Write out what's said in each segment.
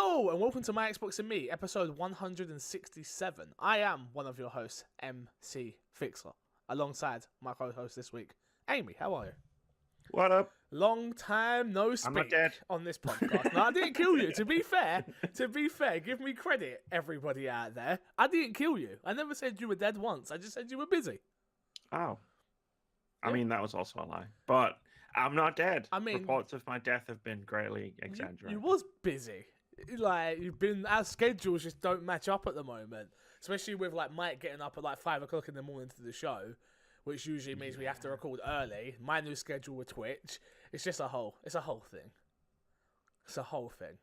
Hello and welcome to My Xbox and Me, episode 167. I am one of your hosts, MC Fixer, alongside my co-host this week, Amy. How are you? What up? Long time no speak I'm not dead. on this podcast. No, I didn't kill you. To be fair, give me credit, everybody out there. I didn't kill you. I never said you were dead once. I just said you were busy. Oh. I mean, that was also a lie. But I'm not dead. I mean, reports of my death have been greatly exaggerated. You was busy. Like, you've been, our schedules just don't match up at the moment. Especially with, like, Mike getting up at, like, 5 o'clock in the morning to the show, which usually means we have to record early. My new schedule with Twitch. It's just a whole thing. It's a whole thing.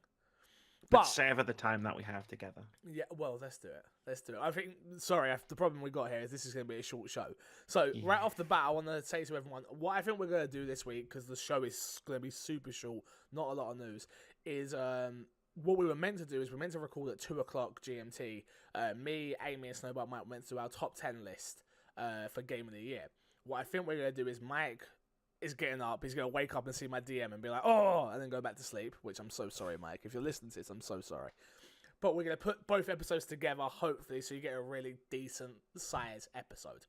But let's savor the time that we have together. Yeah, well, let's do it. I think, the problem we got here is this is going to be a short show. So, right off the bat, I want to say to everyone, what I think we're going to do this week, because the show is going to be super short, not a lot of news, is what we were meant to do is we're meant to record at 2 o'clock GMT. Me, Amy, and Snowball Mike were meant to do our top 10 list for Game of the Year. What I think we're going to do is Mike is getting up, he's going to wake up and see my DM and be like, oh, and then go back to sleep, which I'm so sorry, Mike. If you're listening to this, I'm so sorry. But we're going to put both episodes together, hopefully, so you get a really decent size episode.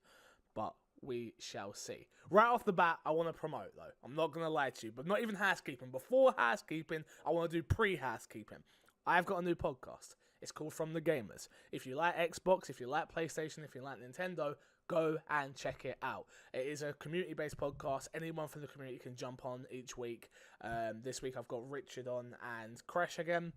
But we shall see. Right off the bat, I want to promote, though. I'm not going to lie to you, but not even housekeeping. Before housekeeping, I want to do pre-housekeeping. I've got a new podcast. It's called From the Gamers. If you like Xbox, if you like PlayStation, if you like Nintendo, go and check it out. It is a community-based podcast. Anyone from the community can jump on each week. This week I've got Richard on and Crash again,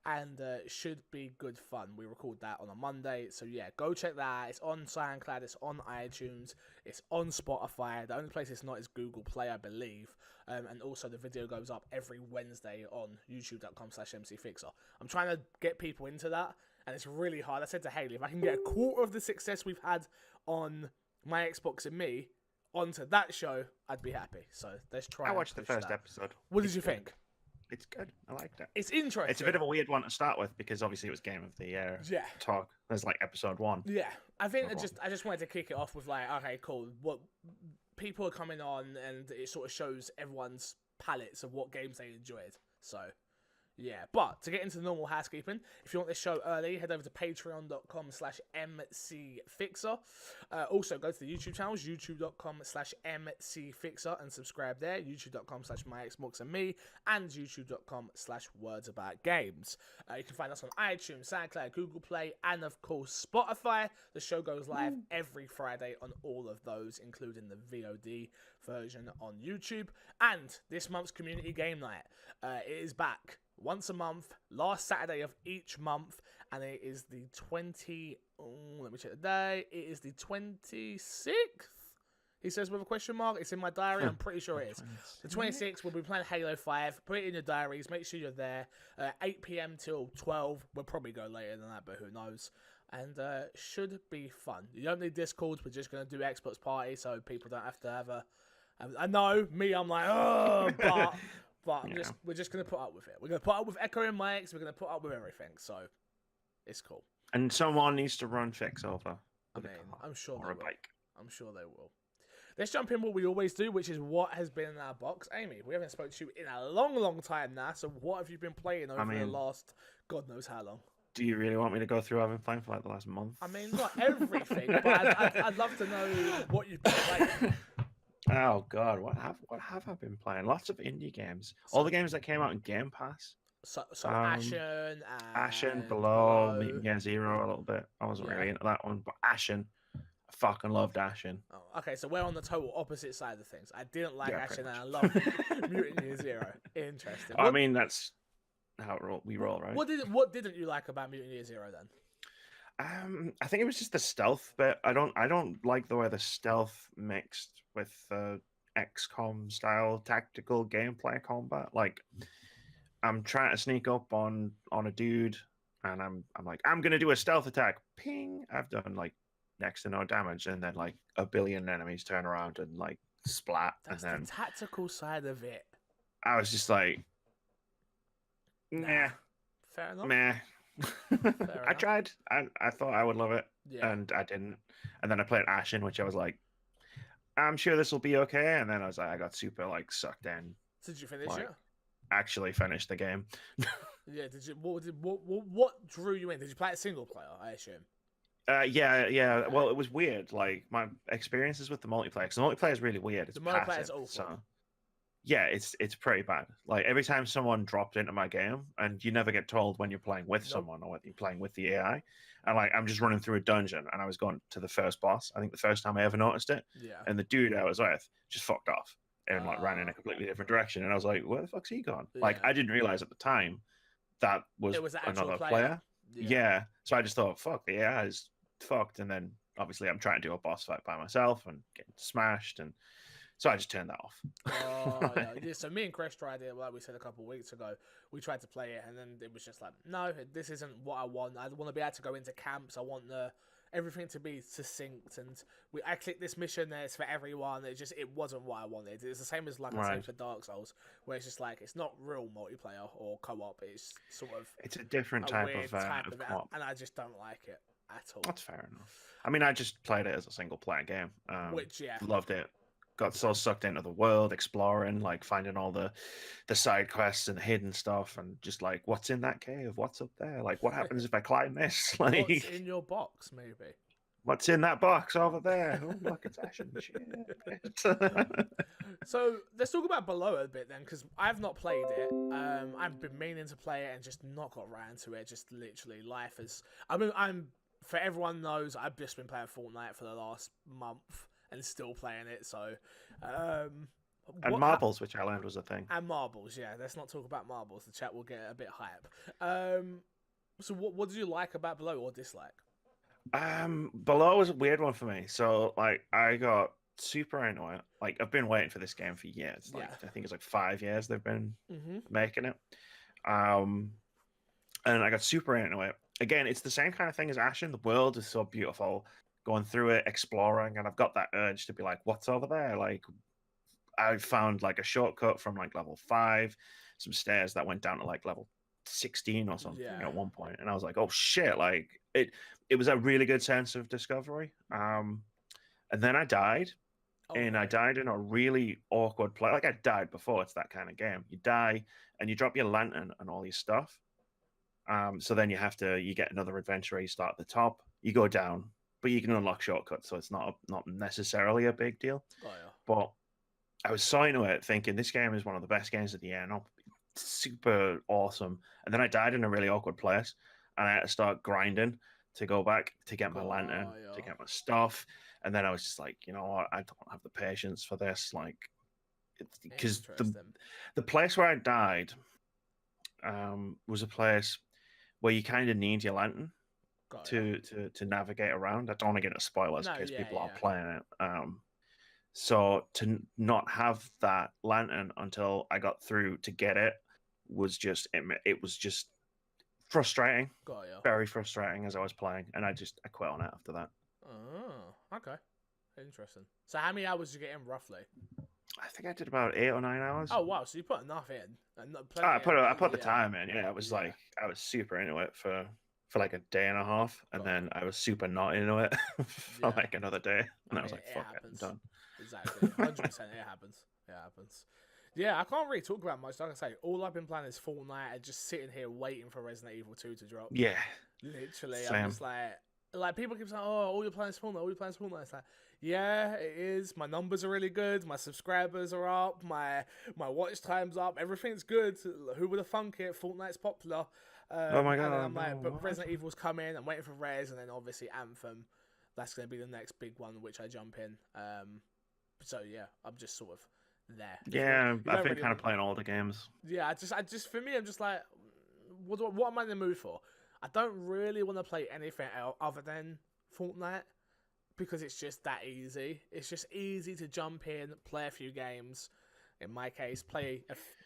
and it should be good fun. We record that on a Monday, so yeah, go check that out. It's on SoundCloud, it's on iTunes, it's on Spotify. The only place it's not is Google Play, I believe, and also the video goes up every Wednesday on youtube.com/mcfixer. I'm trying to get people into that, and it's really hard. I said to Haley, if I can get a quarter of the success we've had on My Xbox and Me onto that show, I'd be happy. So let's try. I watched the first episode. What did you think? It's good. I liked it. It's interesting. It's a bit of a weird one to start with because obviously it was Game of the Year talk. There's like episode 1. Yeah, I think I just wanted to kick it off with like, okay, cool. What people are coming on, and it sort of shows everyone's palettes of what games they enjoyed. So. Yeah, but to get into the normal housekeeping, if you want this show early, head over to patreon.com/mcfixer. Also, go to the YouTube channels, youtube.com/mcfixer, and subscribe there, youtube.com/myxboxandme, and youtube.com/wordsaboutgames. You can find us on iTunes, SoundCloud, Google Play, and of course, Spotify. The show goes live every Friday on all of those, including the VOD version on YouTube. And this month's Community Game Night, it is back. Once a month, last Saturday of each month, and it is the let me check the day. It is the 26th. He says with a question mark. It's in my diary. I'm pretty sure it is. The 26th, we'll be playing Halo 5. Put it in your diaries. Make sure you're there. 8 p.m. till 12. We'll probably go later than that, but who knows. And should be fun. You don't need Discord. We're just going to do Xbox Party, so people don't have to have a... I know, me, I'm like, oh, but we're just going to put up with it. We're going to put up with echoing mics. We're going to put up with everything. So it's cool. And someone needs to run Fix over. I mean, I'm sure or they a will. bike. I'm sure they will. Let's jump in what we always do, which is what has been in our box. Amy, we haven't spoken to you in a long, long time now. So what have you been playing over the last God knows how long? Do you really want me to go through what I've been playing for like the last month? I mean, not everything, but I'd love to know what you've been playing. Oh God, what have I been playing? Lots of indie games. All the games that came out in Game Pass. So Ashen, Below, Meeting Gear Zero a little bit. I wasn't really into that one, but Ashen, I fucking loved Ashen. Oh, okay, so we're on the total opposite side of things. I didn't like Ashen, and I love Mutant Year Zero. Interesting. I mean, that's how we roll, right? What didn't you like about Mutant Year Zero then? I think it was just the stealth bit. I don't like the way the stealth mixed with the XCOM style tactical gameplay combat. Like, I'm trying to sneak up on a dude, and I'm like, I'm gonna do a stealth attack. Ping! I've done like next to no damage, and then like a billion enemies turn around and like splat. That's and then the tactical side of it. I was just like, nah. Fair enough. Meh. I tried. I thought I would love it, and I didn't. And then I played Ashen, which I was like, I'm sure this will be okay. And then I was like, I got super like sucked in. So did you finish it? actually finish the game. Yeah, did you? What drew you in? Did you play it single player? I assume. Yeah. Okay. Well, it was weird. Like my experiences with the multiplayer. 'Cause the multiplayer is really weird. It's The multiplayer is passive, awful. so yeah, it's pretty bad. Like every time someone dropped into my game, and you never get told when you're playing with Nope. someone or whether you're playing with the AI. And like I'm just running through a dungeon, and I was going to the first boss. I think the first time I ever noticed it, Yeah. and the dude I was with just fucked off and like ran in a completely different direction. And I was like, where the fuck's he gone? Like Yeah. I didn't realize at the time that was, It was the actual another player. Yeah. So I just thought, fuck, the AI is fucked. And then obviously I'm trying to do a boss fight by myself and getting smashed, and so I just turned that off. Oh, yeah. So me and Chris tried it, like we said a couple of weeks ago. We tried to play it, and then it was just like, no, this isn't what I want. I want to be able to go into camps. I want everything to be succinct, and I clicked this mission there. It's for everyone. It wasn't what I wanted. It's the same as like I say for Dark Souls, where it's just like it's not real multiplayer or co-op. It's sort of it's a different a type weird of type of co-op. and I just don't like it at all. That's fair enough. I mean, I just played it as a single player game. Which Loved it. Got so sucked into the world, exploring, like finding all the side quests and hidden stuff, and just like, what's in that cave? What's up there? Like, what happens if I climb this? Like, what's in your box, maybe? What's in that box over there? Oh, look, it's Ashen shit. So let's talk about Below a bit then, because I've not played it. I've been meaning to play it and just not got around to it. Just literally, life is. I mean, for everyone knows, I've just been playing Fortnite for the last month and still playing it. So, and marbles, which I learned was a thing. And marbles, yeah. Let's not talk about marbles. The chat will get a bit hype. So what did you like about Below or dislike? Below was a weird one for me. So like I got super into it. Like I've been waiting for this game for years. Like I think it's like 5 years they've been making it. And I got super into it. Again, it's the same kind of thing as Ashen. The world is so beautiful. Going through it, exploring, and I've got that urge to be like, what's over there? Like I found like a shortcut from like level 5, some stairs that went down to like level 16 or something at one point, and I was like, oh shit, like it was a really good sense of discovery. And then I died. And I died in a really awkward place. Like I died before. It's that kind of game. You die and you drop your lantern and all your stuff. So then you get another adventure where you start at the top, you go down, but you can unlock shortcuts, so it's not necessarily a big deal. But I was so into it, thinking this game is one of the best games of the year. No, super awesome. And then I died in a really awkward place, and I had to start grinding to go back to get my lantern, to get my stuff. And then I was just like, you know what? I don't have the patience for this. Like, because the place where I died was a place where you kind of need your lantern to navigate around. I don't want to get into spoilers because people are playing it. So to not have that lantern until I got through to get it was just frustrating. Very frustrating as I was playing, and I quit on it after that. Oh, okay. Interesting. So how many hours did you get in roughly? I think I did about 8 or 9 hours. Oh wow, so you put enough in. I put the time in. Yeah, it was like I was super into it for like a day and a half, and then I was super not into it for like another day, and I was like, fuck it, I'm done. Exactly. 100%. It happens. It happens. Yeah, I can't really talk about much. Like I say, all I've been playing is Fortnite and just sitting here waiting for Resident Evil 2 to drop. Yeah. Literally, Same. I'm just like people keep saying, "Oh, all you're playing is Fortnite. All you're playing is Fortnite." It's like, yeah, it is. My numbers are really good. My subscribers are up. My watch time's up. Everything's good. Who would have thunk it? Fortnite's popular. Oh my god! And I'm like, but Resident Evil's coming. I'm waiting for Res, and then obviously Anthem. That's going to be the next big one, which I jump in. So yeah, I'm just sort of there. Yeah, I've been kind of playing all the games. Yeah, I just for me, I'm just like, what am I in the mood for? I don't really want to play anything else other than Fortnite because it's just that easy. It's just easy to jump in, play a few games. In my case, play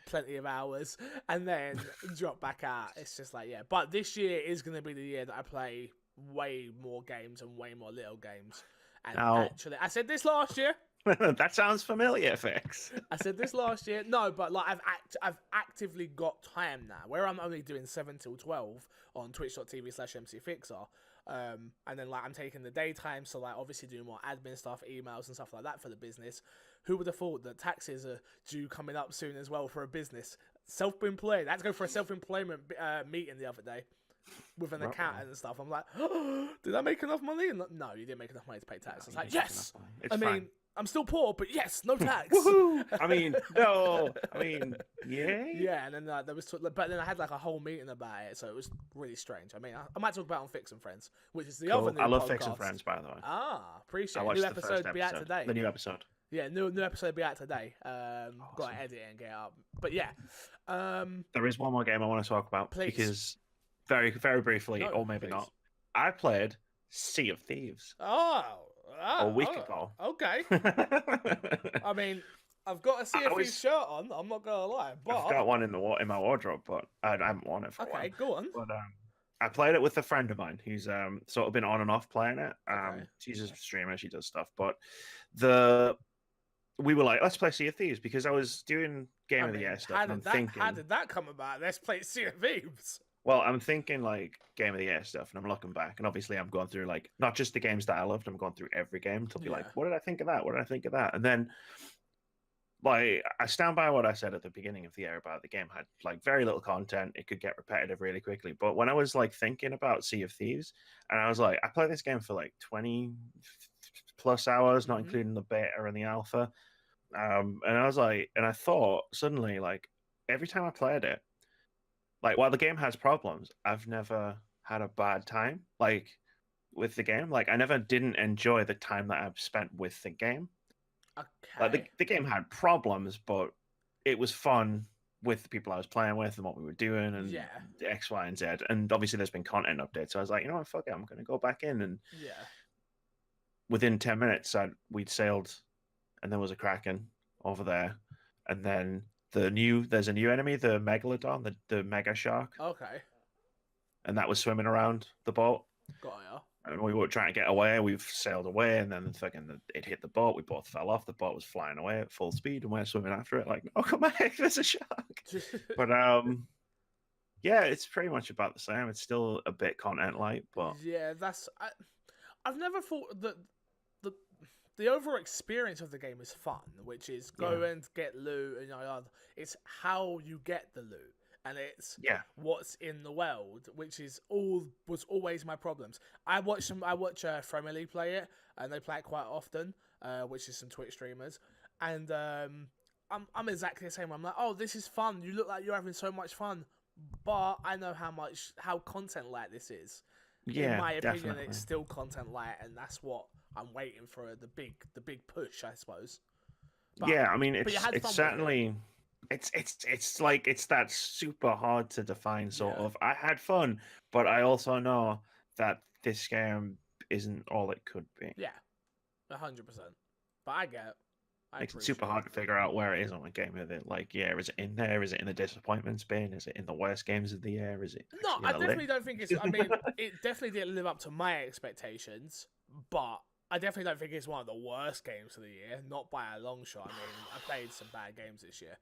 plenty of hours and then drop back out. It's just like, yeah. But this year is going to be the year that I play way more games and way more little games. And actually, I said this last year. That sounds familiar, Fix. I said this last year. No, but like I've actively got time now where I'm only doing 7 till 12 on twitch.tv/mcfixer. And then like I'm taking the daytime, so like obviously doing more admin stuff, emails and stuff like that for the business. who would have thought that taxes are due coming up soon as well for a business? Self-employed. I had to go for a self-employment meeting the other day with an accountant and stuff. I'm like, oh, did I make enough money? And no, you didn't make enough money to pay tax. I was like, yes. I mean, I'm still poor, but yes, no tax. Woohoo! I mean, no. I mean, yeah. Yeah, and then there was, but then I had like a whole meeting about it, so it was really strange. I mean, I might talk about it on Fix and Friends, which is the other new I love podcast. Fix and Friends, by the way. Appreciate I it. watched New the episode first be out today. The new episode. Yeah, new episode be out today. Got to edit it and get it up. But yeah, there is one more game I want to talk about because very, very briefly, or maybe not. I played Sea of Thieves. A week ago. Okay. I mean, I've got a Sea of Thieves shirt on. I'm not gonna lie, but I've got one in my wardrobe, but I haven't worn it for a while. Okay, go on. But I played it with a friend of mine who's sort of been on and off playing it. She's a streamer, she does stuff, but we were like, let's play Sea of Thieves because I was doing Game of the Year stuff. How did that come about? Let's play Sea of Thieves. Well, I'm thinking like Game of the Year stuff, and I'm looking back, and obviously I'm going through like not just the games that I loved. I'm going through every game to be like, what did I think of that? What did I think of that? And then, like, I stand by what I said at the beginning of the year about the game had like very little content. It could get repetitive really quickly. But when I was like thinking about Sea of Thieves, and I was like, I played this game for like 20 plus hours, not including the beta and the alpha. And I was like, and I thought suddenly, like, every time I played it, like, while the game has problems, I've never had a bad time, like, with the game. Like, I never didn't enjoy the time that I've spent with the game. Okay. Like, the game had problems, but it was fun with the people I was playing with and what we were doing and the X, Y, and Z. And obviously there's been content updates. So I was like, you know what, fuck it, I'm going to go back in. And within 10 minutes, we'd sailed, and there was a Kraken over there. And then there's a new enemy, the Megalodon, the Mega Shark. Okay. And that was swimming around the boat. Got ya. And we were trying to get away. We've sailed away, and then it hit the boat. We both fell off. The boat was flying away at full speed, and we're swimming after it like, oh, come back, there's a shark. But yeah, it's pretty much about the same. It's still a bit content light, but yeah, I've never thought that the overall experience of the game is fun, which is go and get loot, and it's how you get the loot, and it's what's in the world, which was always my problems. I watch Fromily play it, and they play it quite often, which is some Twitch streamers, and I'm exactly the same. I'm like, oh, this is fun. You look like you're having so much fun, but I know how content light this is. Yeah, in my opinion, definitely. it's still content light, and that's what I'm waiting for, the big push, I suppose. But, yeah, I mean, it's certainly it's like it's that super hard to define sort of. I had fun, but I also know that this game isn't all it could be. Yeah, 100%. But I get it. Makes it super hard to figure out where it is on a game. Is it like, is it in there? Is it in the disappointments bin? Is it in the worst games of the year? Is it? No, I definitely don't think it's. I mean, it definitely didn't live up to my expectations, but I definitely don't think it's one of the worst games of the year. Not by a long shot. I mean, I played some bad games this year.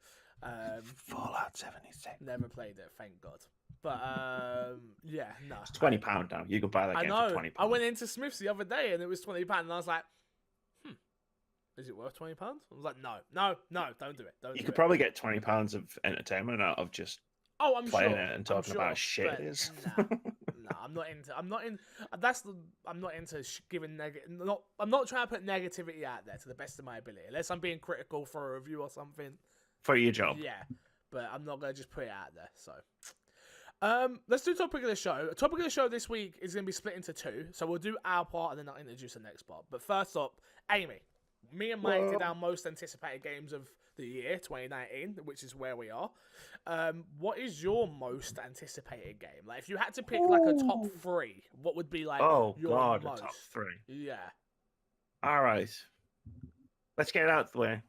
Fallout 76. Never played it, thank God. But yeah, no. It's £20 now. You can buy that game for £20. I went into Smith's the other day and it was £20, and I was like, is it worth £20? I was like, no, don't do it. You could probably get £20 of entertainment out of just playing it and talking about how shit it is. I'm not into. I'm not into giving I'm not trying to put negativity out there to the best of my ability, unless I'm being critical for a review or something. For your job. Yeah, but I'm not gonna just put it out there. So, let's do topic of the show. Topic of the show this week is gonna be split into two. So we'll do our part and then I'll introduce the next part. But first up, Amy. Me and Mike did our most anticipated games of the year, 2019, which is where we are. What is your most anticipated game? Like, if you had to pick like a top three, what would be like your most? A top three. Yeah. All right. Let's get it out of the way.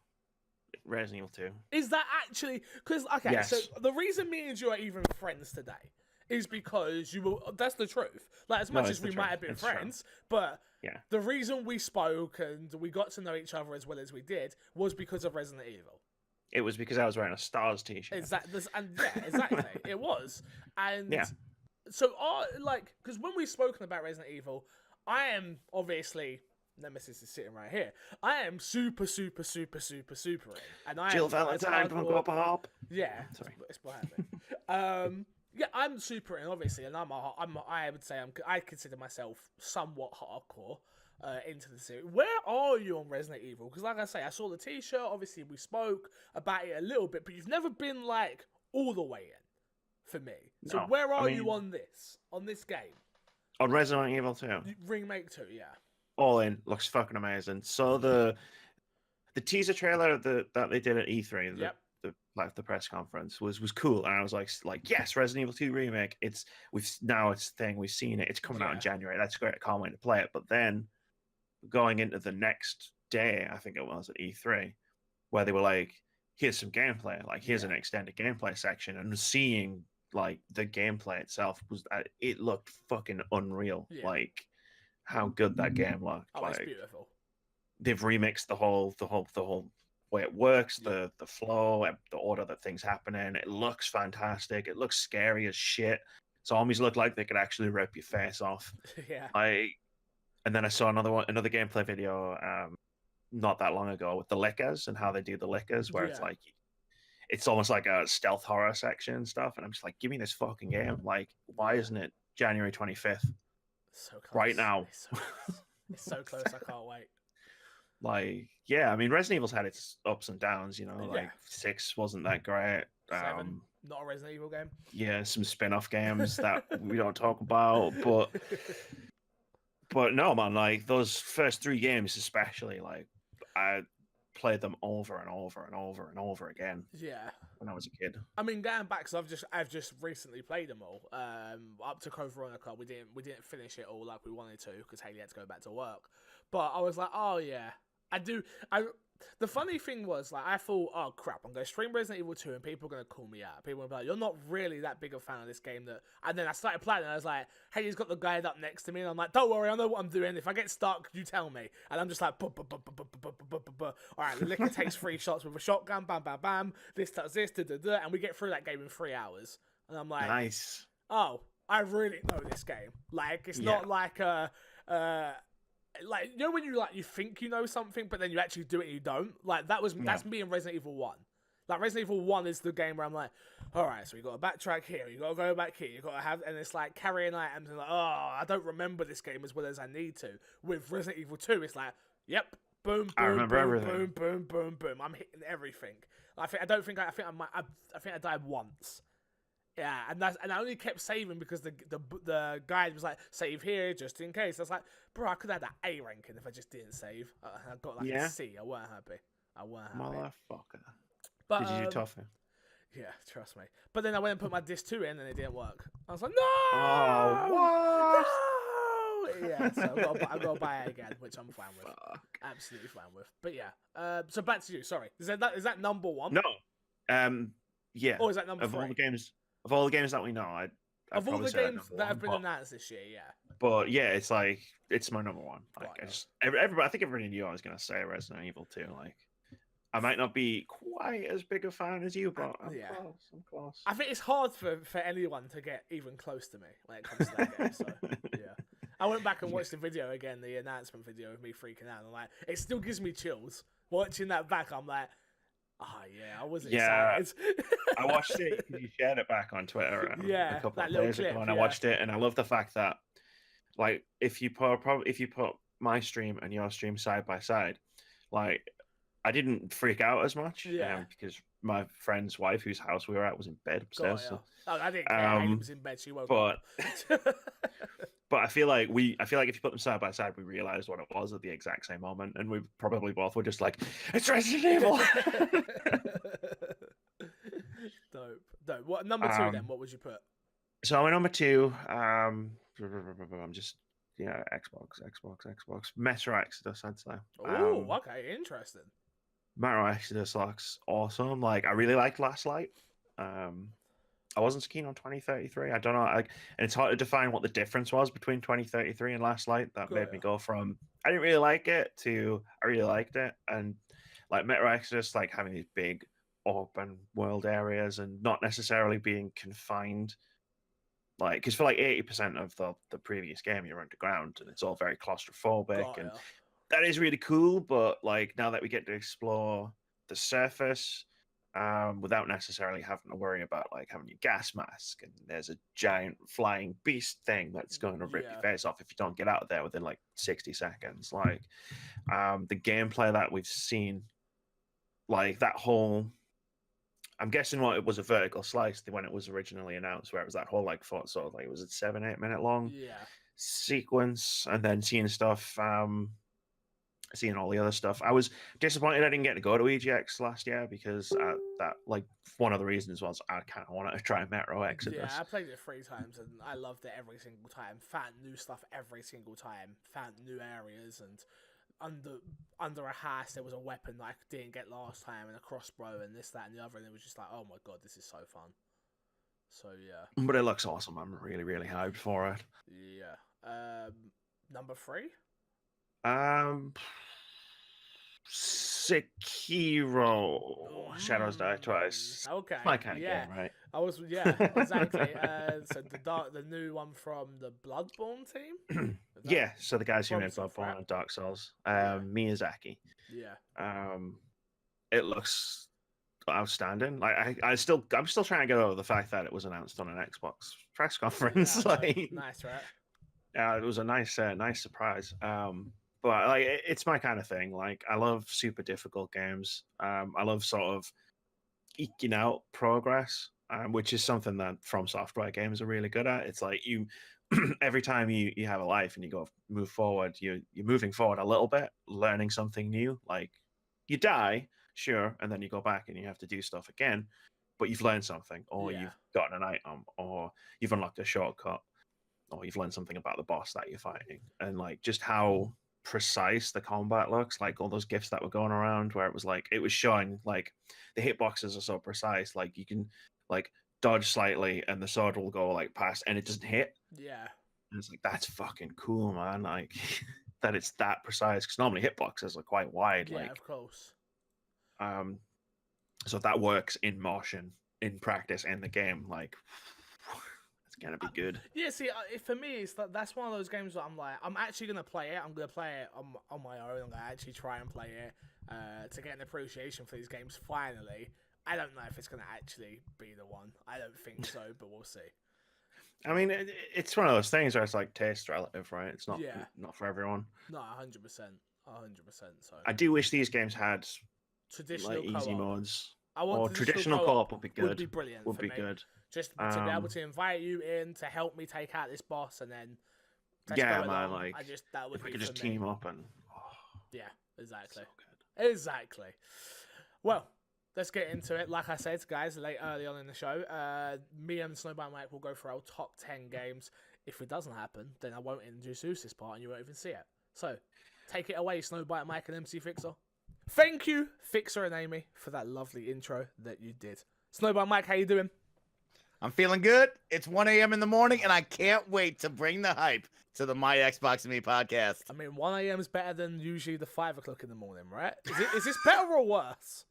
Resident Evil 2. Is that actually... Because, okay, yes. So the reason me and you are even friends today is because you were... That's the truth. Like, as much as we might have been friends, but... Yeah. The reason we spoke and we got to know each other as well as we did was because of Resident Evil. It was because I was wearing a Stars t-shirt. Exactly. It was. And so, because when we've spoken about Resident Evil, I am obviously Nemesis is sitting right here. I am super in, and I Jill am Valentine from Go Pop. Yeah, Sorry. it's behind me. Yeah, I'm super in, obviously, and I would say I consider myself somewhat hardcore into the series. Where are you on Resident Evil? Because, like I say, I saw the T-shirt. Obviously, we spoke about it a little bit, but you've never been like all the way in for me. So, No, where are you on this game? On Resident Evil 2. Remake 2, yeah. All in, looks fucking amazing. So the teaser trailer that they did at E3, the press conference was cool, and I was like yes, Resident Evil 2 remake. It's thing, we've seen it. It's coming out in January. That's great. I can't wait to play it. But then going into the next day, I think it was at E3, where they were like, here's some gameplay, like here's an extended gameplay section, and seeing like the gameplay itself it looked fucking unreal. Like how good that game looked. Oh, like, it's beautiful. They've remixed the whole way it works, the flow, the order that things happen in. It looks fantastic. It looks scary as shit. Zombies look like they could actually rip your face off. Yeah. And then I saw another gameplay video not that long ago with the lickers and how they do the lickers, where it's like it's almost like a stealth horror section and stuff. And I'm just like, give me this fucking game. Like, why isn't it January 25th? So close. Right now. It's so close. I can't wait. Like, yeah, I mean, Resident Evil's had its ups and downs, you know, like 6 wasn't that great. 7, not a Resident Evil game. Yeah, some spin-off games that we don't talk about, but no, man, like those first 3 games especially, like I played them over and over and over and over again. Yeah. When I was a kid. I mean, going back, because I've just recently played them all. Up to Code Veronica, we didn't finish it all like we wanted to because Haley had to go back to work. But I was like, oh yeah, the funny thing was, like, I thought, oh crap, I'm going to stream Resident Evil 2 and people are going to call me out. People are going to be like, you're not really that big a fan of this game. And then I started playing and I was like, hey, he's got the guide up next to me. And I'm like, don't worry, I know what I'm doing. If I get stuck, you tell me. And I'm just like, all right, the licker takes 3 shots with a shotgun, bam, bam, bam. This does this, da-da-da. And we get through that game in 3 hours. And I'm like, nice. Oh, I really know this game. Like, it's not like like, you know when you think you know something, but then you actually do it and you don't? Like, that's me in Resident Evil 1. Like, Resident Evil 1 is the game where I'm like, alright, so you got to backtrack here, you got to go back here, you got to have, and it's like carrying items, and like, oh, I don't remember this game as well as I need to. With Resident Evil 2, it's like, yep, boom, boom, boom, boom. I'm hitting everything. I think I died once. Yeah, and I only kept saving because the guide was like, save here just in case. I was like, bro, I could have had that A ranking if I just didn't save. I got like a C. I weren't happy. Motherfucker. But, did you do tougher? Yeah, trust me. But then I went and put my disc 2 in and it didn't work. I was like, no! Oh, what? No! Yeah, so I've got to buy it again, which I'm fine with. Fuck. Absolutely fine with. But yeah, so back to you. Sorry. Is that number 1? No. Yeah. Or is that number 3? Of all the games that we know, of all the games that have been announced this year, yeah. But yeah, it's like it's my number 1. Like, right, I think everybody knew I was gonna say Resident Evil 2. Like, I might not be quite as big a fan as you, but I'm close. I think it's hard for anyone to get even close to me when it comes to that game. So yeah, I went back and watched the video again, the announcement video of me freaking out. And like, it still gives me chills watching that back. I'm like, oh yeah, I was excited. I watched it because you shared it back on Twitter a couple of days ago, and I watched it, and I love the fact that, like, if you put my stream and your stream side by side, like, I didn't freak out as much, because my friend's wife, whose house we were at, was in bed upstairs. So, I didn't care. He was in bed. She woke up. But I feel like if you put them side by side, we realized what it was at the exact same moment, and we probably both were just like, "It's Resident Evil." Dope. What number 2 then? What would you put? So my number 2, I'm just Xbox. Metro Exodus, I'd say. Oh, okay, interesting. Metro Exodus looks awesome. Like, I really liked Last Light. I wasn't so keen on 2033. I don't know. And it's hard to define what the difference was between 2033 and Last Light. That made me go from I didn't really like it to I really liked it. And like Metro Exodus, like having these big open world areas and not necessarily being confined. Like, because for like 80% of the previous game, you're underground and it's all very claustrophobic. that is really cool. But like now that we get to explore the surface, without necessarily having to worry about like having your gas mask, and there's a giant flying beast thing that's going to rip your face off if you don't get out of there within like 60 seconds. Like the gameplay that we've seen, like that whole, I'm guessing what it was a vertical slice when it was originally announced, where it was that whole like sort of like, was it 7-8 minute long sequence, and then seeing stuff, seeing all the other stuff. I was disappointed I didn't get to go to EGX last year, because that, like, one of the reasons was I kind of wanted to try Metro Exodus. Yeah, I played it 3 times and I loved it every single time. Found new stuff every single time. Found new areas, and under a house there was a weapon that I didn't get last time, and a crossbow, and this, that, and the other, and it was just like, oh my god, this is so fun. So yeah. But it looks awesome. I'm really, really hyped for it. Yeah. Number 3? Sekiro. Shadows Die Twice. Okay. My kind of game, right? I was, exactly. So the new one from the Bloodborne team. Yeah. So the guys who made Bloodborne and Dark Souls, Miyazaki. Yeah. It looks outstanding. Like I'm still trying to get over the fact that it was announced on an Xbox press conference. Yeah, like, nice, right? Yeah, it was a nice surprise. But like, it's my kind of thing. Like, I love super difficult games. I love sort of eking out progress, which is something that From Software games are really good at. It's like you, every time you have a life and you move forward, you're moving forward a little bit, learning something new. Like, you die, sure, and then you go back and you have to do stuff again, but you've learned something, or you've gotten an item, or you've unlocked a shortcut, or you've learned something about the boss that you're fighting. And like, just how precise the combat looks, like all those gifs that were going around where it was showing like the hitboxes are so precise, like you can like dodge slightly and the sword will go like past and it doesn't hit. Yeah. And it's like, that's fucking cool, man. Like that it's that precise, because normally hitboxes are quite wide. Yeah, like, of course. So that works in motion, in practice, in the game. Like, it's gonna be good. Yeah, see, for me, that's one of those games that I'm like, I'm actually gonna play it. I'm gonna play it on my own. I'm gonna actually try and play it to get an appreciation for these games. Finally, I don't know if it's gonna actually be the one. I don't think so, but we'll see. I mean, it's one of those things where it's like taste relative, right? It's not for everyone. No, 100%, 100%. So I do wish these games had traditional like easy modes. Or traditional co-op would be good. Would be brilliant. Would be good. Just to be able to invite you in to help me take out this boss, and then man, like that would if be we could just me. team up and yeah, exactly, so good. Exactly. Well, let's get into it. Like I said, guys, early on in the show, me and Snowbite Mike will go for our top 10 games. If it doesn't happen, then I won't introduce this part, and you won't even see it. So, take it away, Snowbite Mike and MC Fixer. Thank you, Fixer and Amy, for that lovely intro that you did. Snowbite Mike, how you doing? I'm feeling good. It's 1 a.m. in the morning, and I can't wait to bring the hype to the My Xbox and Me podcast. I mean, 1 a.m. is better than usually the 5 o'clock in the morning, right? Is this better or worse?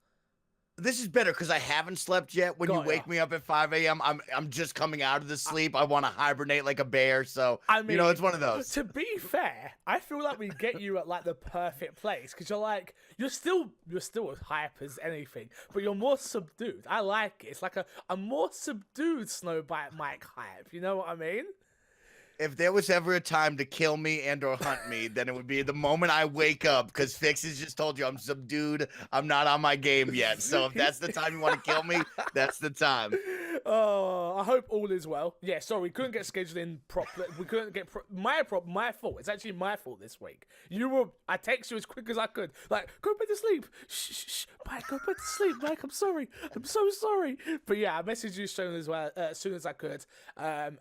This is better because I haven't slept yet. When you wake me up at 5 a.m., I'm just coming out of the sleep. I want to hibernate like a bear. So, I mean, it's one of those. To be fair, I feel like we get you at like the perfect place, because you're still as hype as anything, but you're more subdued. I like it. It's like a more subdued Snowbite Mike hype. You know what I mean? If there was ever a time to kill me and or hunt me, then it would be the moment I wake up, because Fix has just told you I'm subdued. I'm not on my game yet. So if that's the time you want to kill me, that's the time. Oh, I hope all is well. Yeah, sorry, we couldn't get scheduled in properly. We couldn't get my fault. It's actually my fault this week. I text you as quick as I could. Like, go back to sleep. Shh, Mike, go back to sleep. Mike, I'm sorry. I'm so sorry. But yeah, I messaged you as soon as I could.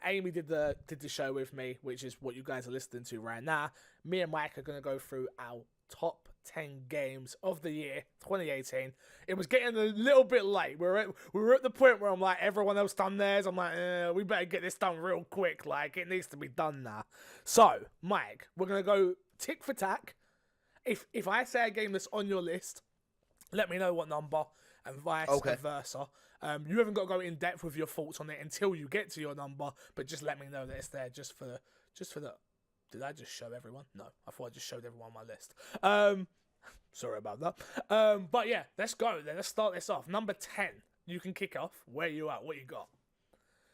Amy did the show with me, which is what you guys are listening to right now. Me and Mike are gonna go through our top 10 games of the year 2018. It was getting a little bit late. We were at the point where I'm like, everyone else done theirs. I'm like, we better get this done real quick. Like, it needs to be done now. So, Mike, we're gonna go tick for tack. If I say a game that's on your list, let me know what number, and vice versa. You haven't got to go in depth with your thoughts on it until you get to your number, but just let me know that it's there just for the Did I just show everyone? No, I thought I just showed everyone my list. Sorry about that. But yeah, let's go then. Let's start this off. Number 10. You can kick off. Where you at? What you got?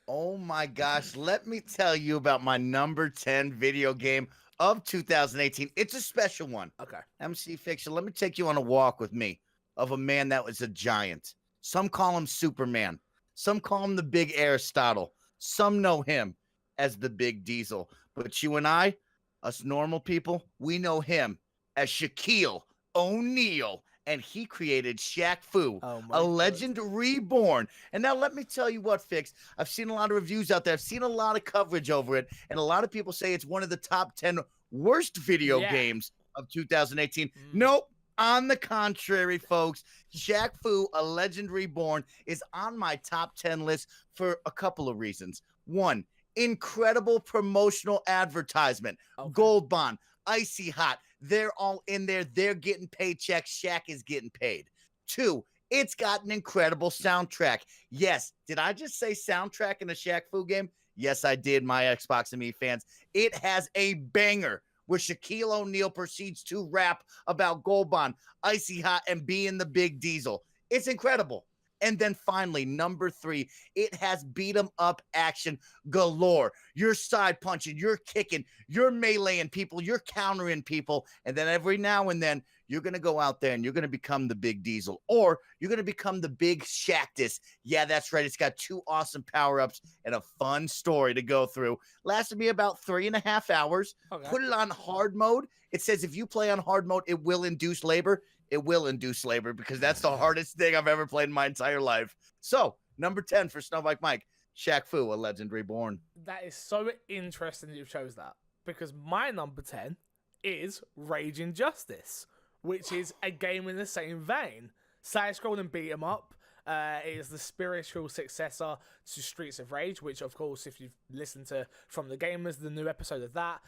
Oh my gosh, let me tell you about my number 10 video game of 2018. It's a special one. Okay. MC Fiction, let me take you on a walk with me of a man that was a giant. Some call him Superman. Some call him the Big Aristotle. Some know him as the Big Diesel. But you and I, us normal people, we know him as Shaquille O'Neal. And he created Shaq Fu, a legend reborn. And now let me tell you what, Fix. I've seen a lot of reviews out there. I've seen a lot of coverage over it. And a lot of people say it's one of the top 10 worst video games of 2018. Nope. On the contrary, folks, Shaq Fu, a legend reborn, is on my top 10 list for a couple of reasons. One, incredible promotional advertisement. Gold Bond, Icy Hot. They're all in there. They're getting paychecks. Shaq is getting paid. 2, it's got an incredible soundtrack. Yes. Did I just say soundtrack in a Shaq Fu game? Yes, I did, my Xbox and Me fans. It has a banger where Shaquille O'Neal proceeds to rap about Gold Bond, Icy Hot, and being the Big Diesel. It's incredible. And then finally, number 3, it has beat 'em up action galore. You're side punching, you're kicking, you're meleeing people, you're countering people. And then every now and then, you're going to go out there and you're going to become the Big Diesel, or you're going to become the Big Shactus. Yeah, that's right. It's got 2 awesome power-ups and a fun story to go through. Lasted me about 3.5 hours. Okay. Put it on hard mode. It says if you play on hard mode, it will induce labor. It will induce labor because that's the hardest thing I've ever played in my entire life. So, number 10 for Snowbike Mike, Shaq Fu, a legend reborn. That is so interesting that you chose that, because my number 10 is Rage Injustice, which is a game in the same vein. Side-scrolling beat 'em up. It is the spiritual successor to Streets of Rage, which, of course, if you've listened to From the Gamers, the new episode of that,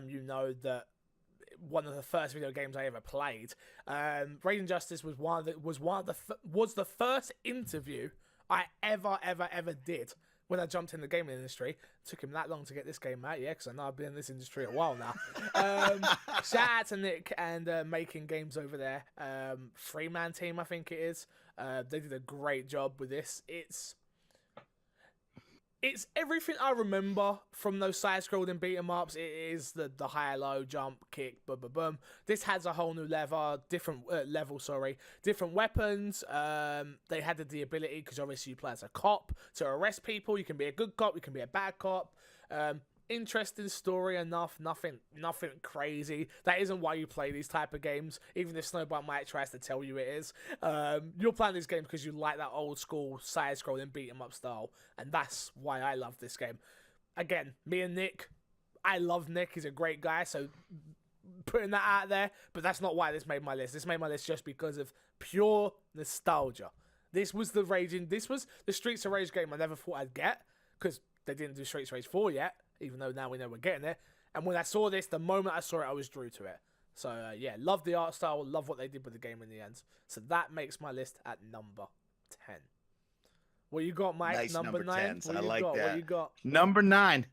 you know that one of the first video games I ever played. Rage Injustice was was the first interview I ever did when I jumped in the gaming industry. It took him that long to get this game out, yeah, because I know I've been in this industry a while now. Shout out to Nick and Making Games over there. 3-man team, I think it is. They did a great job with this. It's everything I remember from those side-scrolling beat-em-ups. It is the high-low, jump, kick, boom, boom, boom. This has a whole new different weapons. They had the ability, because obviously you play as a cop, to arrest people. You can be a good cop, you can be a bad cop. Interesting story enough, nothing crazy. That isn't why you play these type of games, even if Snowbike Mike tries to tell you it is. You're playing these games because you like that old school side-scrolling beat-em-up style, and that's why I love this game. Again, me and Nick, I love Nick, he's a great guy, so putting that out there, but that's not why this made my list. This made my list just because of pure nostalgia. This was the Streets of Rage game I never thought I'd get, because they didn't do Streets of Rage 4 yet, even though now we know we're getting there. And when I saw this, the moment I saw it, I was drew to it. So, yeah, love the art style, love what they did with the game in the end. So that makes my list at number 10. What you got, Mike? Nice number 9? 10. I like that. What you got? Number 9.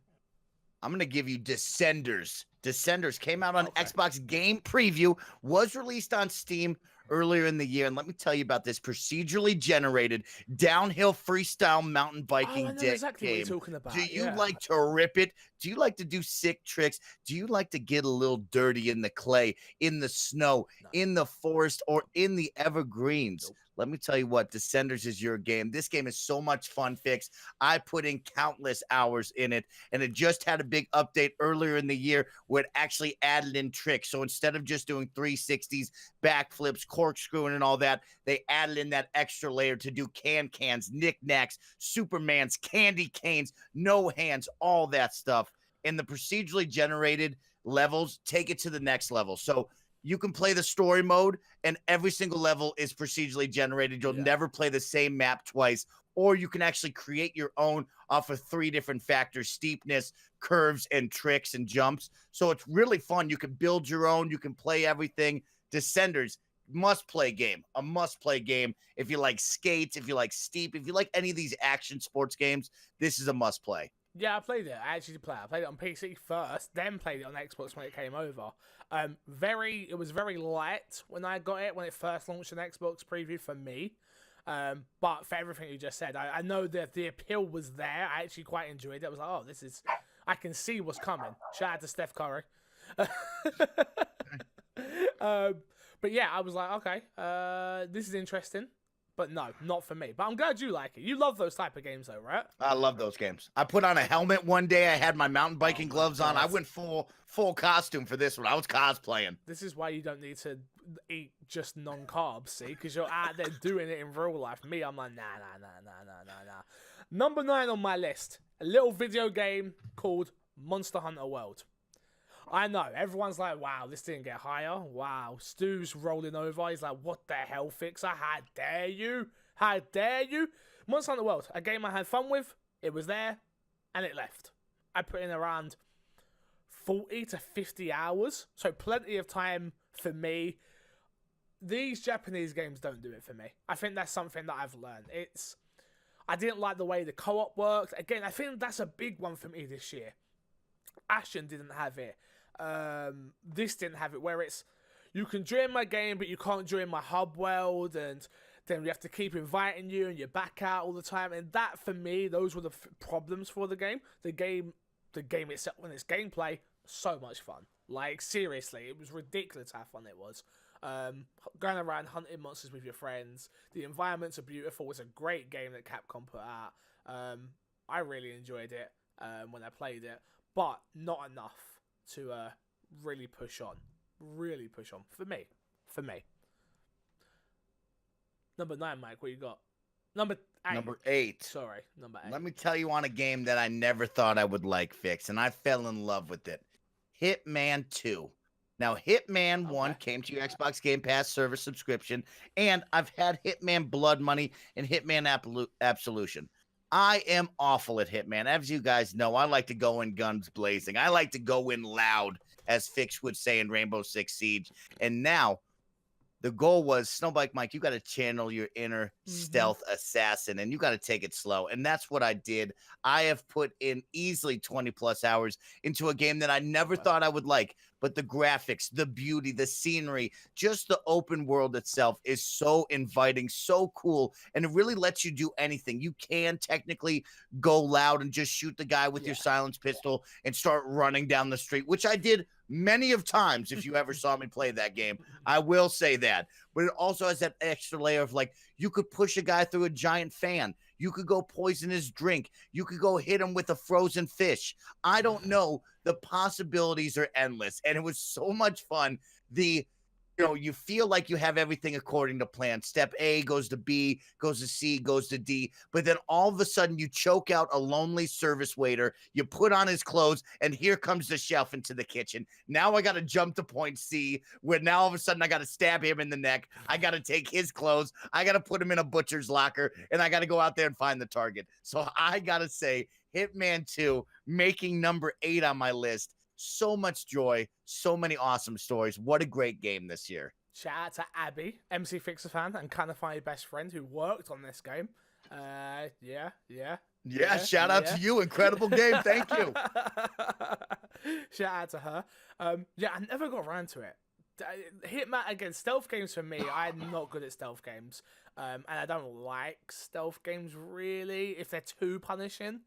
I'm going to give you Descenders. Descenders came out on Xbox Game Preview, was released on Steam earlier in the year. And let me tell you about this procedurally generated downhill freestyle mountain biking exactly game. What you're talking about. Do you like to rip it? Do you like to do sick tricks? Do you like to get a little dirty in the clay, in the snow, in the forest, or in the evergreens? Nope. Let me tell you what, Descenders is your game. This game is so much fun, Fix. I put in countless hours in it, and it just had a big update earlier in the year where it actually added in tricks. So instead of just doing 360s, backflips, corkscrewing, and all that, they added in that extra layer to do cans, knickknacks, Supermans, candy canes, no hands, all that stuff. And the procedurally generated levels take it to the next level. So you can play the story mode, and every single level is procedurally generated. You'll never play the same map twice. Or you can actually create your own off of 3 different factors: steepness, curves, and tricks and jumps. So it's really fun. You can build your own. You can play everything. Descenders, must-play game. A must-play game. If you like skates, if you like steep, if you like any of these action sports games, this is a must-play. Yeah, I played it. I actually did play it. I played it on PC first, then played it on Xbox when it came over. It was very light when I got it, when it first launched an Xbox preview for me. But for everything you just said, I know that the appeal was there. I actually quite enjoyed it. I was like, oh, I can see what's coming. Shout out to Steph Curry. But yeah, I was like, okay, this is interesting. But no, not for me. But I'm glad you like it. You love those type of games though, right? I love those games. I put on a helmet one day. I had my mountain biking gloves on. I went full costume for this one. I was cosplaying. This is why you don't need to eat just non-carbs, see? Because you're out there doing it in real life. Me, I'm like, nah. Number 9 on my list. A little video game called Monster Hunter World. I know, everyone's like, wow, this didn't get higher. Wow, Stu's rolling over. He's like, what the hell, Fixer? How dare you? How dare you? Monster Hunter World, a game I had fun with. It was there, and it left. I put in around 40 to 50 hours, so plenty of time for me. These Japanese games don't do it for me. I think that's something that I've learned. I didn't like the way the co-op worked. Again, I think that's a big one for me this year. Ashen didn't have it. This didn't have it, where it's you can join my game but you can't join my hub world, and then we have to keep inviting you and you're back out all the time. And that, for me, those were the problems for the game. The game itself, when its gameplay, so much fun. Like, seriously, it was ridiculous how fun it was. Going around hunting monsters with your friends, the environments are beautiful. It's a great game that Capcom put out. I really enjoyed it when I played it, but not enough to really push on. For me. Number 9, Mike, what you got? Number 8. Number 8. Sorry, number 8. Let me tell you on a game that I never thought I would like, Fix, and I fell in love with it. Hitman 2. Now, Hitman 1 came to your Xbox Game Pass service subscription, and I've had Hitman Blood Money and Hitman Absolution. I am awful at Hitman. As you guys know, I like to go in guns blazing. I like to go in loud, as Fix would say in Rainbow Six Siege. And now, the goal was, Snowbike Mike, you got to channel your inner stealth assassin, and you got to take it slow. And that's what I did. I have put in easily 20-plus hours into a game that I never thought I would like. But the graphics, the beauty, the scenery, just the open world itself is so inviting, so cool, and it really lets you do anything. You can technically go loud and just shoot the guy with your silenced pistol and start running down the street, which I did many of times if you ever saw me play that game. I will say that. But it also has that extra layer of, like, you could push a guy through a giant fan. You could go poison his drink. You could go hit him with a frozen fish. I don't know. The possibilities are endless. And it was so much fun. You feel like you have everything according to plan. Step A goes to B, goes to C, goes to D. But then all of a sudden you choke out a lonely service waiter. You put on his clothes, and here comes the chef into the kitchen. Now I got to jump to point C, where now all of a sudden I got to stab him in the neck. I got to take his clothes. I got to put him in a butcher's locker, and I got to go out there and find the target. So I got to say, Hitman 2, making number 8 on my list. So much joy, so many awesome stories. What a great game this year. Shout out to Abby, MC Fixer fan, and kind of funny best friend who worked on this game. Shout out to you. Incredible game. Thank you. Shout out to her. I never got around to it. Hitman, again, stealth games for me, I'm not good at stealth games. And I don't like stealth games, really, if they're too punishing.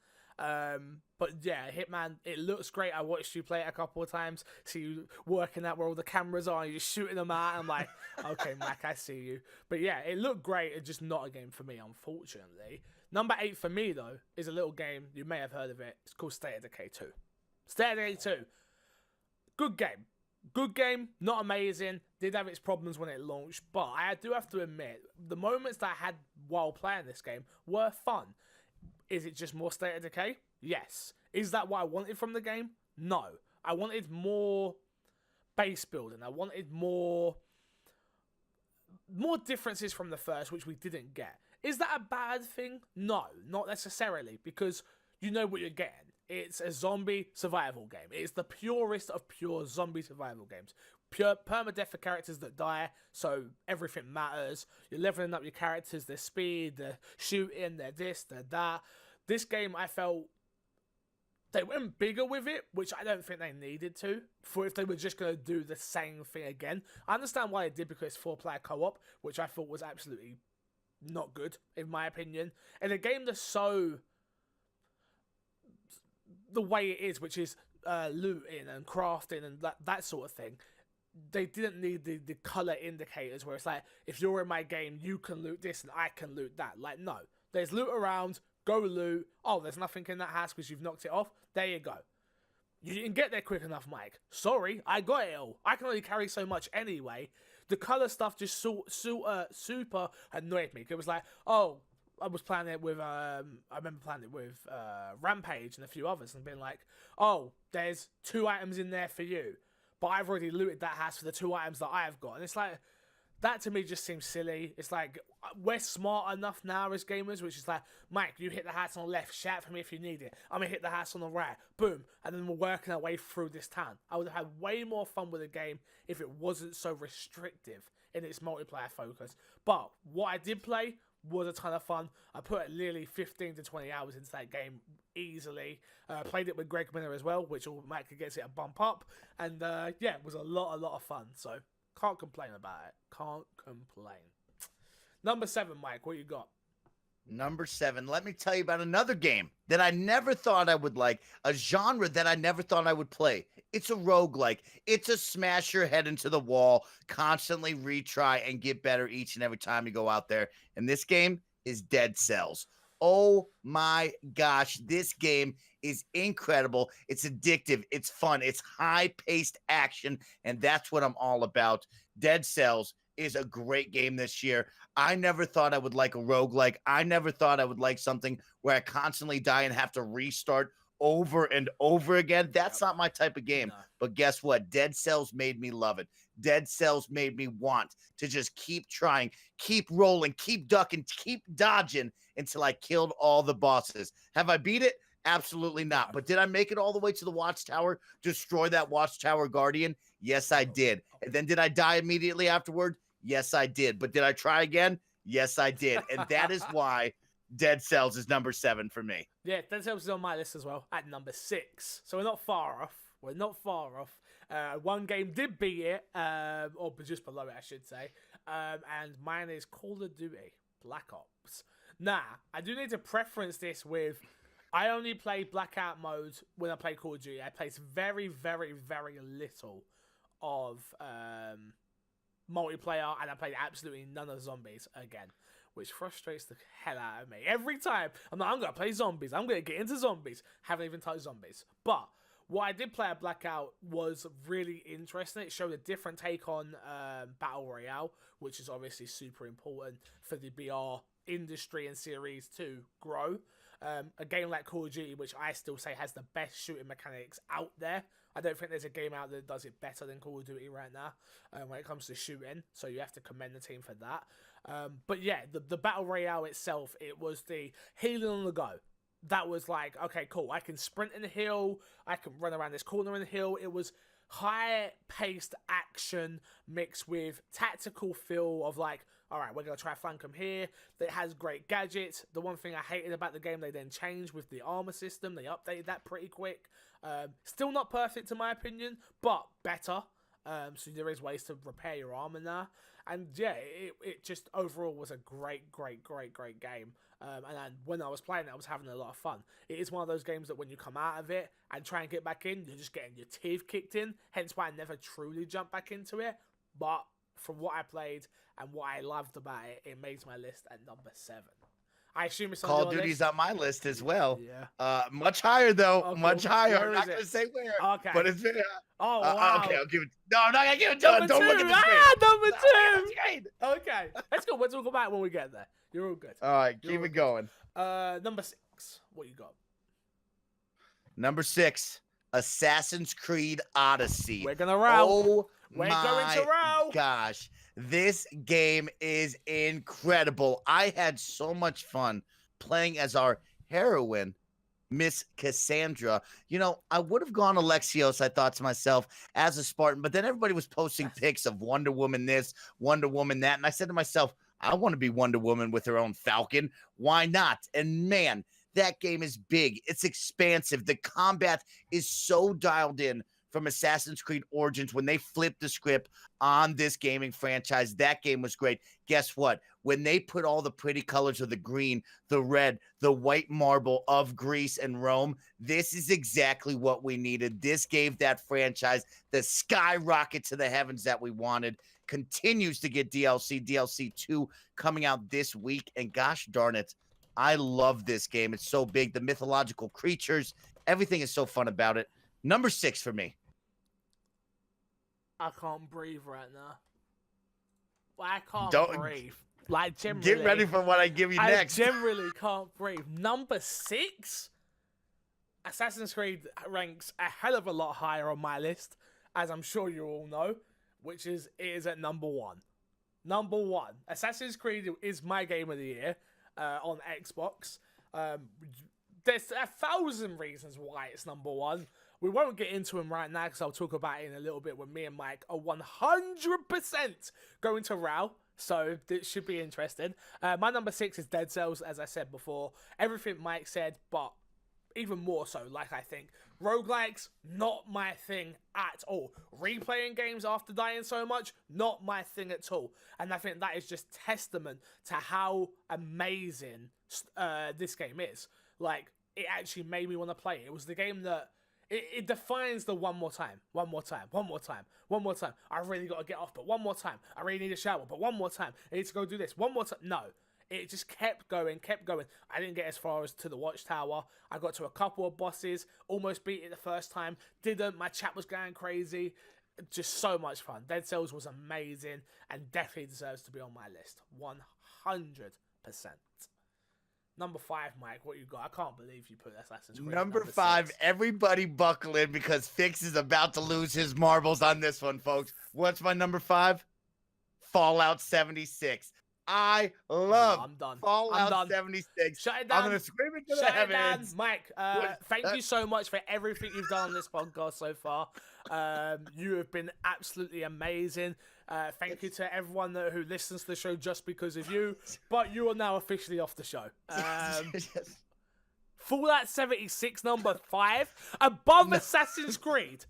But yeah, Hitman, it looks great. I watched you play it a couple of times. See you working out where all the cameras are, and you're shooting them out. I'm like, okay, Mac, I see you. But yeah, it looked great. It's just not a game for me, unfortunately. Number 8 for me, though, is a little game. You may have heard of it. It's called State of Decay 2. State of Decay 2. Good game. Good game. Not amazing. Did have its problems when it launched. But I do have to admit, the moments that I had while playing this game were fun. Is it just more State of Decay? Yes. Is that what I wanted from the game? No. I wanted more base building. I wanted more differences from the first, which we didn't get. Is that a bad thing? No, not necessarily, because you know what you're getting. It's a zombie survival game. It's the purest of pure zombie survival games. Pure permadeath for characters that die, so everything matters. You're leveling up your characters, their speed, their shooting, their this, their that. This game, I felt, they went bigger with it, which I don't think they needed to, for if they were just going to do the same thing again. I understand why they did, because it's 4-player co-op, which I thought was absolutely not good, in my opinion. In a game that's so the way it is, which is looting and crafting and that sort of thing, they didn't need the color indicators where it's like, if you're in my game, you can loot this and I can loot that. Like, no. There's loot around, go loot. Oh, there's nothing in that house because you've knocked it off. There you go. You didn't get there quick enough, Mike. Sorry, I got it all. I can only carry so much anyway. The color stuff just super annoyed me. It was like, oh, I was playing it with, I remember playing it with Rampage and a few others and being like, oh, there's 2 items in there for you, but I've already looted that house for the 2 items that I've got. And it's like, that to me just seems silly. It's like, we're smart enough now as gamers, which is like, Mike, you hit the house on the left, shout for me if you need it. I'm going to hit the house on the right, boom. And then we're working our way through this town. I would have had way more fun with the game if it wasn't so restrictive in its multiplayer focus. But what I did play was a ton of fun. I put nearly 15 to 20 hours into that game easily. Played it with Greg Miller as well, which automatically gets it a bump up. And yeah, it was a lot of fun. So can't complain about it. Can't complain. Number 7, Mike, what you got? Number 7, let me tell you about another game that I never thought I would like, a genre that I never thought I would play. It's a roguelike. It's a smash your head into the wall, constantly retry and get better each and every time you go out there. And this game is Dead Cells. Oh my gosh, this game is incredible. It's addictive. It's fun. It's high-paced action, and that's what I'm all about. Dead Cells is a great game this year. I never thought I would like a roguelike. I never thought I would like something where I constantly die and have to restart over and over again. That's not my type of game. No. But guess what? Dead Cells made me love it. Dead Cells made me want to just keep trying, keep rolling, keep ducking, keep dodging until I killed all the bosses. Have I beat it? Absolutely not. But did I make it all the way to the Watchtower, destroy that Watchtower Guardian? Yes, I did. And then did I die immediately afterward? Yes, I did. But did I try again? Yes, I did. And that is why Dead Cells is number 7 for me. Yeah, Dead Cells is on my list as well at number 6. So we're not far off. We're not far off. One game did beat it, or just below it, I should say. And mine is Call of Duty Black Ops. Now, I do need to preference this with, I only play Blackout mode when I play Call of Duty. I play very, very, very little of multiplayer, and I played absolutely none of zombies again, which frustrates the hell out of me. Every time, I'm like, I'm going to play zombies. I'm going to get into zombies. Haven't even touched zombies. But what I did play at Blackout was really interesting. It showed a different take on Battle Royale, which is obviously super important for the BR industry and series to grow. A game like Call of Duty, which I still say has the best shooting mechanics out there. I don't think there's a game out there that does it better than Call of Duty right now when it comes to shooting, so you have to commend the team for that. But yeah, the Battle Royale itself, it was the healing on the go. That was like, okay, cool, I can sprint in the hill, I can run around this corner in the hill. It was high-paced action mixed with tactical feel of like, all right, we're going to try flank them here. It has great gadgets. The one thing I hated about the game, they then changed with the armor system. They updated that pretty quick. Still not perfect in my opinion, but better. So there is ways to repair your armor now. And yeah, it just overall was a great game. And when I was playing it, I was having a lot of fun. It is one of those games that when you come out of it and try and get back in, you're just getting your teeth kicked in. Hence why I never truly jumped back into it. But from what I played and what I loved about it, it made my list at number 7. I assume it's on Call your of Duty's list? on my list as well. Yeah. Much higher though. Okay, Much higher. where I'm not is gonna it? say where. Okay. But it's Oh, wow. okay. I'll give it. No, I'm not gonna give it to Number him. Don't look at the screen. Number 2. Screen. Okay. Let's go. We'll talk about it when we get there. You're all good. All right, You're keep all it good. going. Number 6. What you got? Number 6, Assassin's Creed Odyssey. We're gonna roll. Oh We're my going to roll. gosh, this game is incredible. I had so much fun playing as our heroine, Miss Cassandra. You know, I would have gone Alexios, I thought to myself, as a Spartan, but then everybody was posting pics of Wonder Woman this, Wonder Woman that, and I said to myself, I want to be Wonder Woman with her own Falcon. Why not? And man, That game is big. It's expansive. The combat is so dialed in from Assassin's Creed Origins when they flipped the script on this gaming franchise. That game was great. Guess what? When they put all the pretty colors of the green, the red, the white marble of Greece and Rome, this is exactly what we needed. This gave that franchise the skyrocket to the heavens that we wanted. Continues to get DLC 2 coming out this week. And gosh darn it, I love this game. It's so big. The mythological creatures, everything is so fun about it. Number 6 for me. I can't breathe right now. I can't Don't- breathe. Like, generally, Get ready for what I give you next. I generally can't breathe. Number 6? Assassin's Creed ranks a hell of a lot higher on my list, as I'm sure you all know, which is it is at number 1. Number 1. Assassin's Creed is my game of the year on Xbox. There's 1,000 reasons why it's number 1. We won't get into them right now because I'll talk about it in a little bit when me and Mike are 100% going to row. So it should be interesting. My number 6 is Dead Cells, as I said before. Everything Mike said, but even more so, like I think. Roguelikes, not my thing at all. Replaying games after dying so much, not my thing at all. And I think that is just testament to how amazing this game is. Like, it actually made me want to play it. It was the game that... It defines the one more time. I really got to get off, but one more time. I really need a shower, but one more time. I need to go do this. One more time. No. It just kept going. I didn't get as far as to the Watchtower. I got to a couple of bosses. Almost beat it the first time. Didn't. My chat was going crazy. Just so much fun. Dead Cells was amazing and definitely deserves to be on my list. 100%. Number 5, Mike, what you got? I can't believe you put Assassin's Creed. Number 5, 6. everybody buckle in because Fix is about to lose his marbles on this one, folks. What's my number 5? Fallout 76. I love I'm done. Fallout 76. Shut it down. I'm going to scream it to the Shut it down. heavens. Mike, thank you so much for everything you've done on this podcast so far. You have been absolutely amazing. Thank you to everyone who listens to the show just because of you, but you are now officially off the show. Fallout 76, number 5, above Assassin's Creed.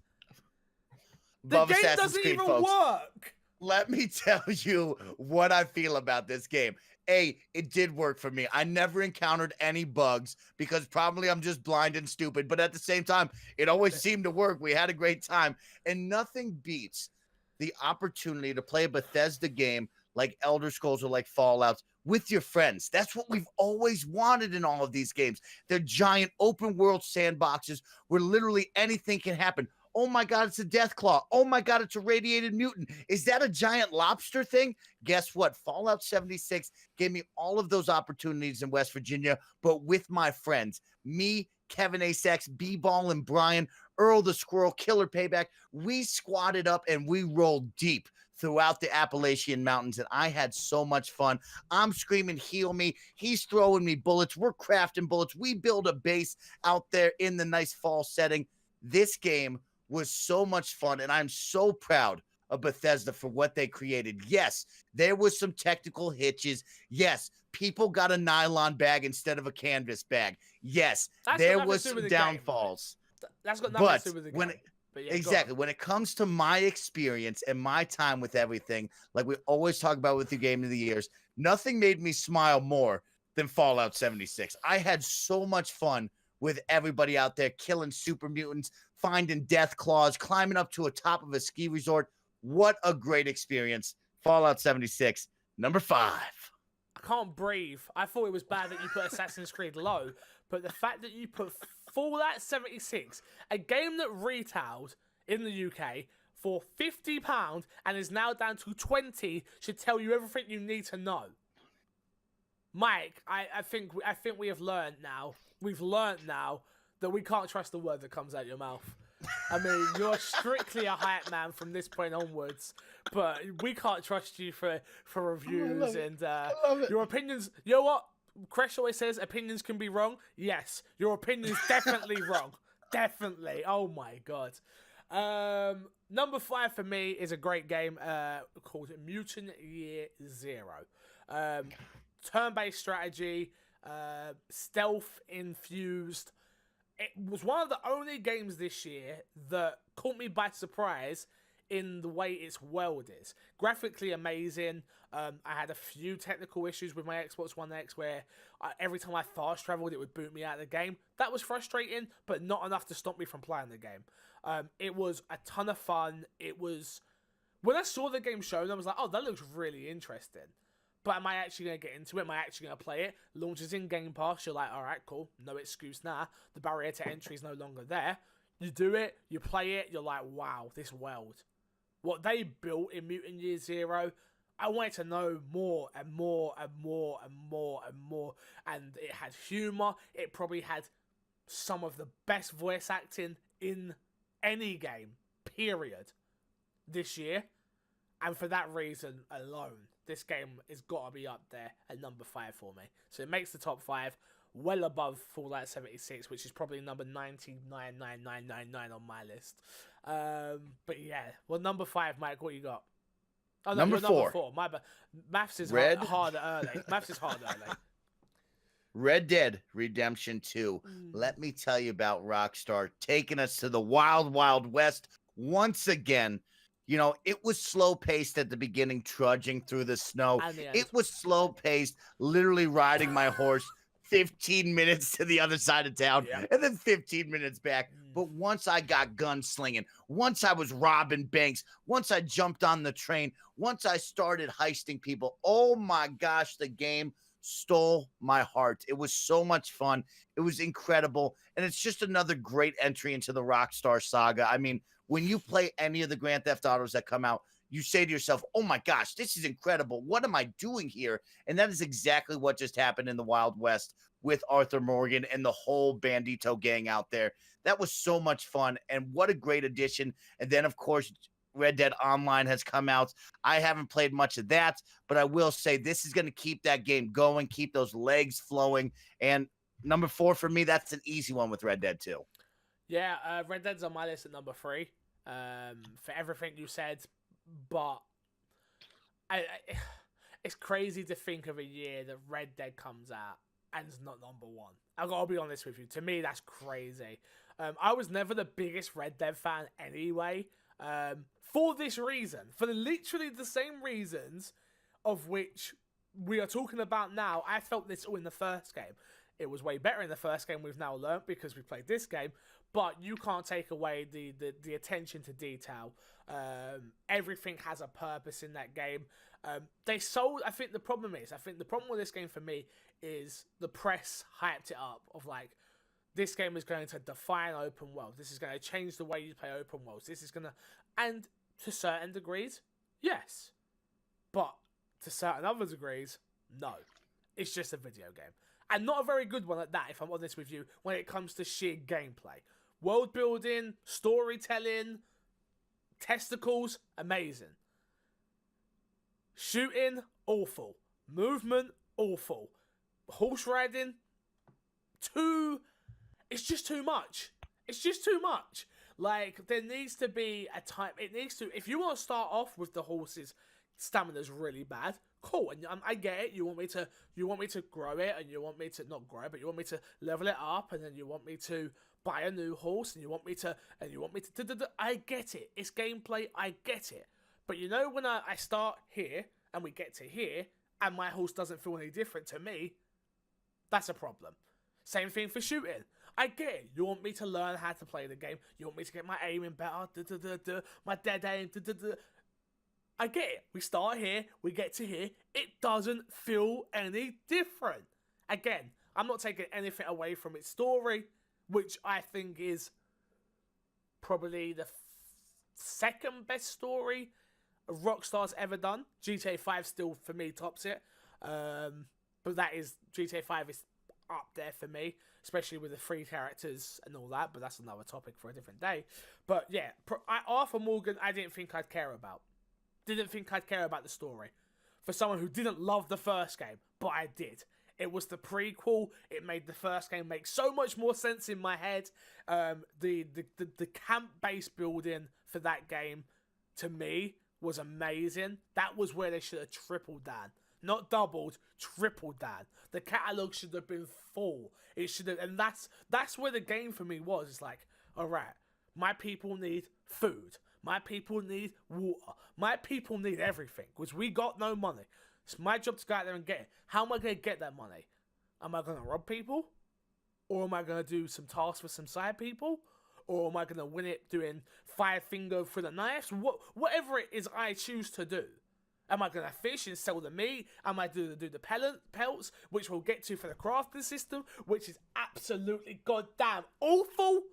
The Above game Assassin's doesn't Creed, even folks. work. Let me tell you what I feel about this game. A, it did work for me. I never encountered any bugs because probably I'm just blind and stupid. But at the same time, it always seemed to work. We had a great time. And nothing beats the opportunity to play a Bethesda game like Elder Scrolls or like Fallout with your friends. That's what we've always wanted in all of these games. They're giant open world sandboxes where literally anything can happen. Oh my God, it's a death claw. Oh my God, it's a radiated mutant. Is that a giant lobster thing? Guess what? Fallout 76 gave me all of those opportunities in West Virginia, but with my friends. Me, Kevin Asex, B-Ball and Brian, Earl the Squirrel, Killer Payback. We squatted up and we rolled deep throughout the Appalachian Mountains, and I had so much fun. I'm screaming, heal me. He's throwing me bullets. We're crafting bullets. We build a base out there in the nice fall setting. This game was so much fun, and I'm so proud of Bethesda for what they created. Yes, there was some technical hitches. Yes, people got a nylon bag instead of a canvas bag. Yes, there was some downfalls. That's got nothing to do with the game. Yeah, exactly. When it comes to my experience and my time with everything, like we always talk about with the game of the years, nothing made me smile more than Fallout 76. I had so much fun with everybody out there killing super mutants, finding death claws, climbing up to a top of a ski resort. What a great experience. Fallout 76, number 5. I can't breathe. I thought it was bad that you put Assassin's Creed low, but the fact that you put Fallout 76, a game that retailed in the UK for £50 and is now down to 20, should tell you everything you need to know. Mike, I think we have learned now. We've learned now that we can't trust the word that comes out your mouth. I mean, you're strictly a hype man from this point onwards, but we can't trust you for reviews and your opinions. You know what? Crash always says opinions can be wrong. Yes, your opinion's definitely wrong. Definitely. Oh my God. Number 5 for me is a great game called Mutant Year Zero. Turn-based strategy. stealth infused. It was one of the only games this year that caught me by surprise in the way its world is. Graphically amazing. I had a few technical issues with my Xbox One X where every time I fast traveled, it would boot me out of the game. That was frustrating, but not enough to stop me from playing the game. It was a ton of fun. It was... When I saw the game shown, I was like, oh, that looks really interesting. But am I actually going to get into it? Am I actually going to play it? Launches in Game Pass. You're like, all right, cool. No excuse now. The barrier to entry is no longer there. You do it. You play it. You're like, wow, this world. What they built in Mutant Year Zero, I wanted to know more and more and more and more and more. And it had humor. It probably had some of the best voice acting in any game, period, this year. And for that reason alone, this game has got to be up there at number 5 for me. So it makes the top 5, well above Fallout 76, which is probably number 999999 on my list. But yeah, well, number 5, Mike, what you got? Oh, no, Number 4. Number 4. My bad. Maths is harder early. Maths is harder early. Red Dead Redemption 2. Let me tell you about Rockstar taking us to the wild, wild west once again. You know, it was slow paced at the beginning, trudging through the snow. It was slow paced, literally riding my horse 15 minutes to the other side of town and then 15 minutes back. But once I got gunslinging, once I was robbing banks, once I jumped on the train, once I started heisting people, oh my gosh, the game stole my heart. It was so much fun. It was incredible. And it's just another great entry into the Rockstar saga. I mean, when you play any of the Grand Theft Autos that come out, you say to yourself, oh my gosh, this is incredible. What am I doing here? And that is exactly what just happened in the Wild West with Arthur Morgan and the whole Bandito gang out there. That was so much fun. And what a great addition. And then, of course, Red Dead Online has come out. I haven't played much of that, but I will say this is going to keep that game going, keep those legs flowing. And number 4 for me, that's an easy one with Red Dead 2. Yeah, Red Dead's on my list at number 3 for everything you said, but it's crazy to think of a year that Red Dead comes out and it's not number 1. I've got to be honest with you. To me, that's crazy. I was never the biggest Red Dead fan anyway, for this reason, for literally the same reasons of which we are talking about now. I felt this all in the first game. It was way better in the first game, we've now learned, because we played this game. But you can't take away the attention to detail. Everything has a purpose in that game. They sold... I think the problem with this game for me is the press hyped it up of like, this game is going to define open world. This is going to change the way you play open worlds. This is going to... And to certain degrees, yes. But to certain other degrees, no. It's just a video game. And not a very good one at that, if I'm honest with you, when it comes to sheer gameplay. World building, storytelling, testicles, amazing. Shooting, awful. Movement, awful. Horse riding, it's just too much. It's just too much. Like, there needs to be a time, if you want to start off with the horse's stamina's really bad, cool, and I get it. You want me to grow it, and you want me to not grow it, but you want me to level it up, and then you want me to buy a new horse, and you want me to. I get it. It's gameplay. I get it. But you know, when I start here and we get to here, and my horse doesn't feel any different to me, that's a problem. Same thing for shooting. I get it. You want me to learn how to play the game. You want me to get my aiming better. My dead aim. I get it. We start here, we get to here. It doesn't feel any different. Again, I'm not taking anything away from its story, which I think is probably the second best story Rockstar's ever done. GTA 5 still, for me, tops it. But that is, GTA 5 is up there for me, especially with the 3 characters and all that, but that's another topic for a different day. But yeah, Arthur Morgan, I didn't think I'd care about. Didn't think I'd care about the story. For someone who didn't love the first game, but I did. It was the prequel. It made the first game make so much more sense in my head. The camp-based building for that game, to me, was amazing. That was where they should have tripled down. not doubled, tripled that. The catalog should have been full. It should have, and that's where the game for me was. It's like, all right, my people need food. My people need water. My people need everything, because we got no money. It's my job to go out there and get it. How am I going to get that money? Am I going to rob people? Or am I going to do some tasks for some side people? Or am I going to win it doing 5 finger for the knives? Whatever it is I choose to do. Am I going to fish and sell the meat? Am I going to do the pelts, which we'll get to for the crafting system, which is absolutely goddamn awful?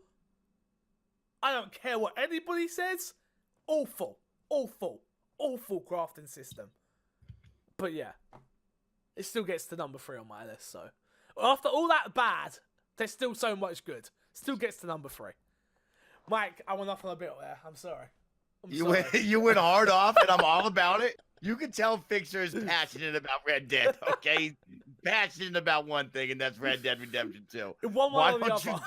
I don't care what anybody says. Awful. Awful. Awful crafting system. But yeah, it still gets to number 3 on my list, so. After all that bad, there's still so much good. Still gets to number 3. Mike, I went off on a bit there. I'm sorry. You went hard off, and I'm all about it. You can tell Fixer is passionate about Red Dead, okay? He's passionate about one thing, and that's Red Dead Redemption 2. Why or the other.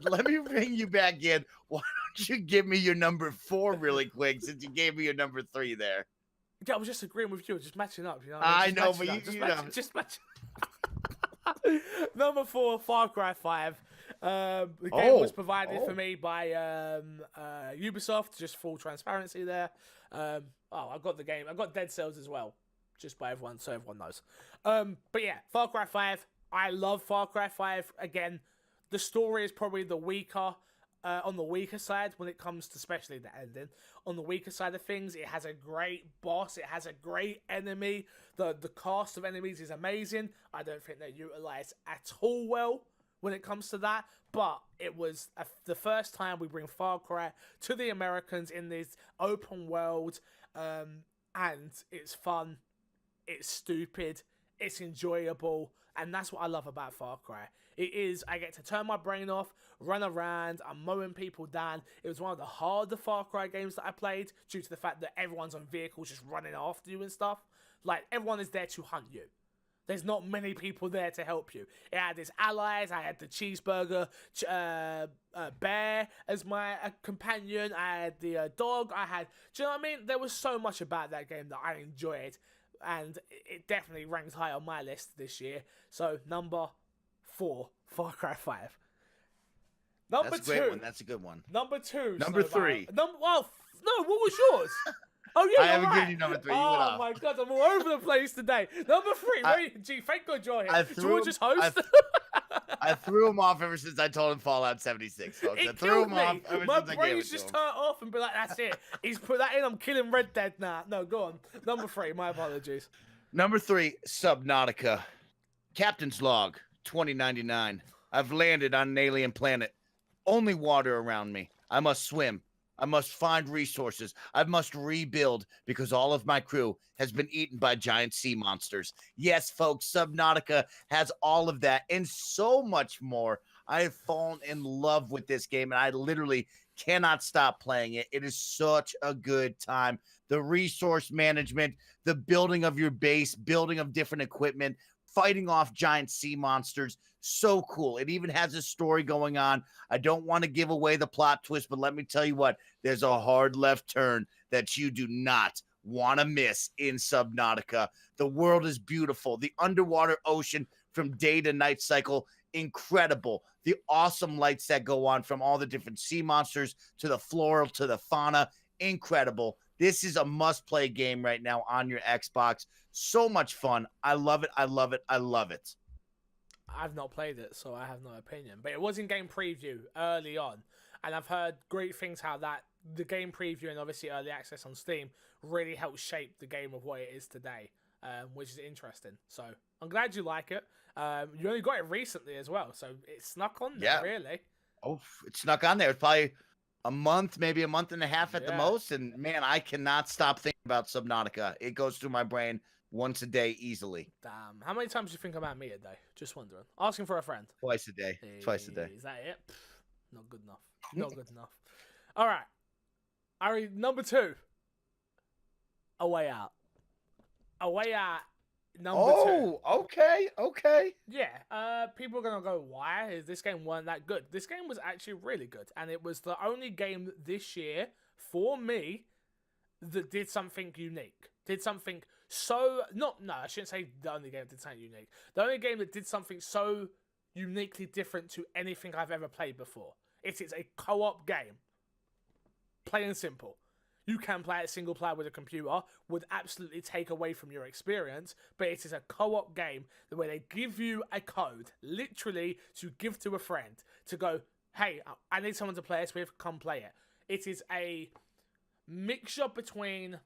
Let me bring you back in. Why don't you give me your number 4 really quick, since you gave me your number 3 there? Yeah, I was just agreeing with you, just matching up. You know, I know, but just matching. Number 4, Far Cry 5. The game was provided for me by Ubisoft, just full transparency there. I got the game. I got Dead Cells as well, just by everyone, so everyone knows. But yeah, Far Cry 5. I love Far Cry 5. Again, the story is probably the weaker, on the weaker side when it comes to especially the ending. On the weaker side of things, it has a great boss. It has a great enemy. The cast of enemies is amazing. I don't think they're utilized at all well when it comes to that, but it was the first time we bring Far Cry to the Americans in this open world, and it's fun, it's stupid, it's enjoyable, and that's what I love about Far Cry. It is, I get to turn my brain off, run around, I'm mowing people down. It was one of the harder Far Cry games that I played, due to the fact that everyone's on vehicles just running after you and stuff. Like, everyone is there to hunt you. There's not many people there to help you. It had its allies. I had the cheeseburger bear as my companion. I had the dog. Do you know what I mean? There was so much about that game that I enjoyed. And it definitely ranks high on my list this year. So, number 4, Far Cry 5. Number That's 2. a great one. That's a good one. Number 2. Number 3. No, what was yours? Oh yeah, I haven't right. given you number 3. You went oh off. my god, I'm all over the place today. Number 3. Gee, thank God you're here. George's host. I threw him off ever since I told him Fallout 76, folks. I threw him off ever My since I gave it brain's to just him. turned off and be like, that's it. He's put that in. I'm killing Red Dead now. No, go on. Number 3. My apologies. Number 3, Subnautica. Captain's Log, 2099. I've landed on an alien planet. Only water around me. I must swim. I must find resources. I must rebuild because all of my crew has been eaten by giant sea monsters. Yes, folks, Subnautica has all of that and so much more. I have fallen in love with this game, and I literally cannot stop playing it. It is such a good time. The resource management, the building of your base, building of different equipment, fighting off giant sea monsters. So cool. It even has a story going on. I don't want to give away the plot twist, but let me tell you what, there's a hard left turn that you do not want to miss in Subnautica. The world is beautiful. The underwater ocean from day to night cycle, incredible. The awesome lights that go on from all the different sea monsters to the flora to the fauna, incredible. This is a must-play game right now on your Xbox. So much fun. I love it. I love it. I love it. I've not played it, so I have no opinion. But it was in game preview early on, and I've heard great things how the game preview and obviously early access on Steam really helped shape the game of what it is today, which is interesting. So I'm glad you like it. You only got it recently as well, so it snuck on there, really. Oh, it snuck on there. It's probably a month, maybe a month and a half at the most. And man, I cannot stop thinking about Subnautica. It goes through my brain once a day easily. Damn. How many times do you think about me a day? Just wondering. Asking for a friend. Twice a day. Twice a day. Is that it? Not good enough. Not good enough. All right. Ari, number 2. A Way Out. A Way Out. Number 2. Okay. Yeah. People are going to go, why? Is this game weren't that good? This game was actually really good. And it was the only game this year, for me, that did something unique. Did something so... No, I shouldn't say the only game that did something unique. The only game that did something so uniquely different to anything I've ever played before. It is a co-op game. Plain and simple. You can play it single player with a computer, would absolutely take away from your experience, but it is a co-op game where they give you a code, literally, to give to a friend, to go, hey, I need someone to play this with, come play it. It is a mixture between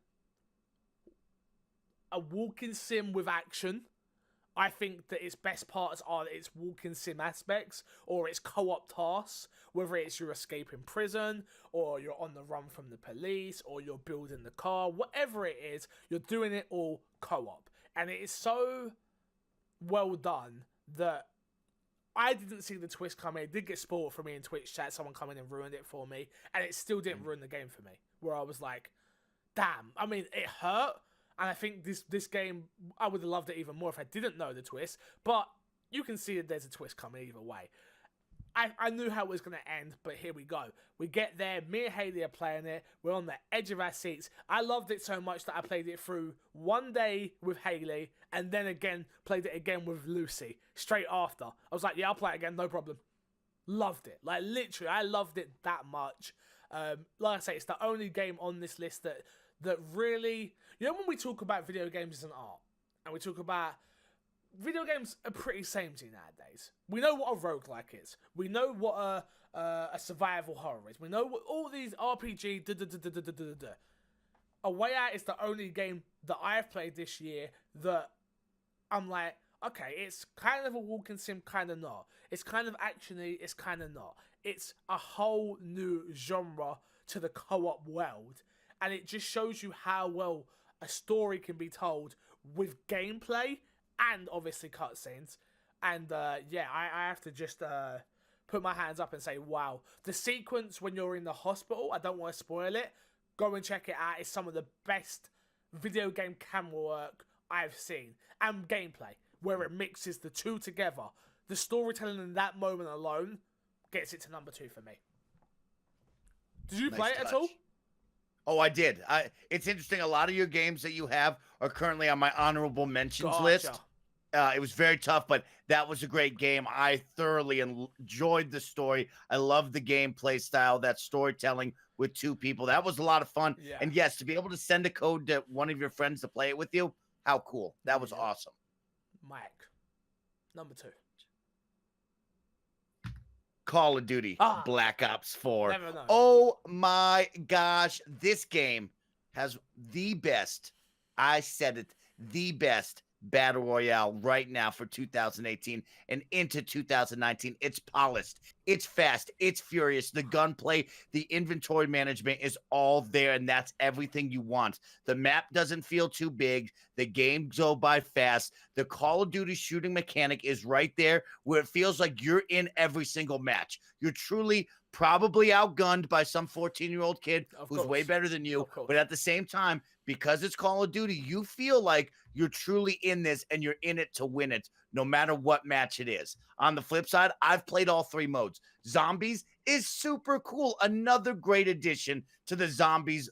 a walking sim with action. I think that its best parts are its walking sim aspects or its co-op tasks, whether it's you're escaping prison or you're on the run from the police or you're building the car, whatever it is, you're doing it all co-op. And it is so well done that I didn't see the twist coming. It did get spoiled for me in Twitch chat, someone come in and ruined it for me, and it still didn't ruin the game for me, where I was like, damn, I mean, it hurt. And I think this game, I would have loved it even more if I didn't know the twist. But you can see that there's a twist coming either way. I knew how it was going to end, but here we go. We get there, me and Haley are playing it. We're on the edge of our seats. I loved it so much that I played it through one day with Haley, and then again, played it again with Lucy, straight after. I was like, yeah, I'll play it again, no problem. Loved it. Like, literally, I loved it that much. Like I say, it's the only game on this list that really... You know when we talk about video games as an art, and we talk about... Video games are pretty samey nowadays. We know what a roguelike is. We know what a survival horror is. We know what all these RPG... A Way Out is the only game that I've played this year that I'm like, okay, it's kind of a walking sim, kind of not. It's kind of actiony, it's kind of not. It's a whole new genre to the co-op world. And it just shows you how well a story can be told with gameplay and obviously cutscenes. And yeah, I have to just put my hands up and say, wow. The sequence when you're in the hospital, I don't want to spoil it. Go and check it out. It's some of the best video game camera work I've seen. And gameplay, where it mixes the two together. The storytelling in that moment alone gets it to number 2 for me. Did you play it at all? Oh, I did. It's interesting. A lot of your games that you have are currently on my honorable mentions list. It was very tough, but that was a great game. I thoroughly enjoyed the story. I love the gameplay style, that storytelling with 2 people. That was a lot of fun. Yeah. And yes, to be able to send a code to one of your friends to play it with you, how cool. That was awesome. Mike, number 2. Call of Duty Black Ops 4. Never know. Oh my gosh, this game has the best, I said it, the best battle royale right now for 2018 and into 2019. It's polished, it's fast, it's furious. The gunplay, the inventory management is all there, and that's everything you want. The map doesn't feel too big. The game goes by fast. The Call of Duty shooting mechanic is right there where it feels like you're in every single match. You're truly probably outgunned by some 14-year-old kid who's way better than you. But at the same time, because it's Call of Duty, you feel like you're truly in this and you're in it to win it, no matter what match it is. On the flip side, I've played all 3 modes. Zombies is super cool. Another great addition to the Zombies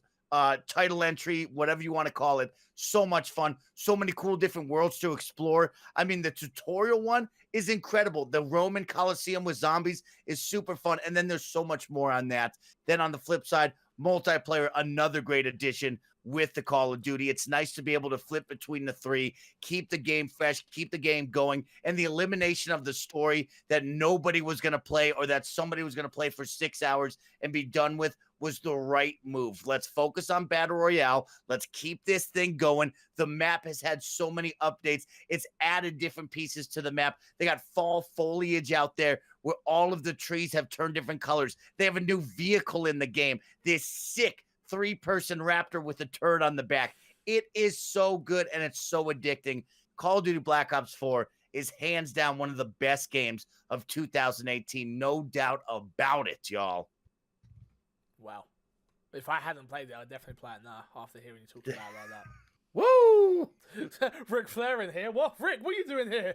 title entry, whatever you want to call it. So much fun. So many cool different worlds to explore. I mean, the tutorial one is incredible. The Roman Colosseum with zombies is super fun. And then there's so much more on that. Then on the flip side, multiplayer, another great addition with the Call of Duty. It's nice to be able to flip between the 3, keep the game fresh, keep the game going, and the elimination of the story that nobody was going to play or that somebody was going to play for 6 hours and be done with was the right move. Let's focus on Battle Royale. Let's keep this thing going. The map has had so many updates. It's added different pieces to the map. They got fall foliage out there where all of the trees have turned different colors. They have a new vehicle in the game. This sick 3-person raptor with a turret on the back. It is so good and it's so addicting. Call of Duty Black Ops 4 is hands down one of the best games of 2018. No doubt about it, y'all. Wow. If I hadn't played it, I'd definitely play it now after hearing you talk about it like that. Woo! Ric Flair in here. What? Rick, what are you doing here?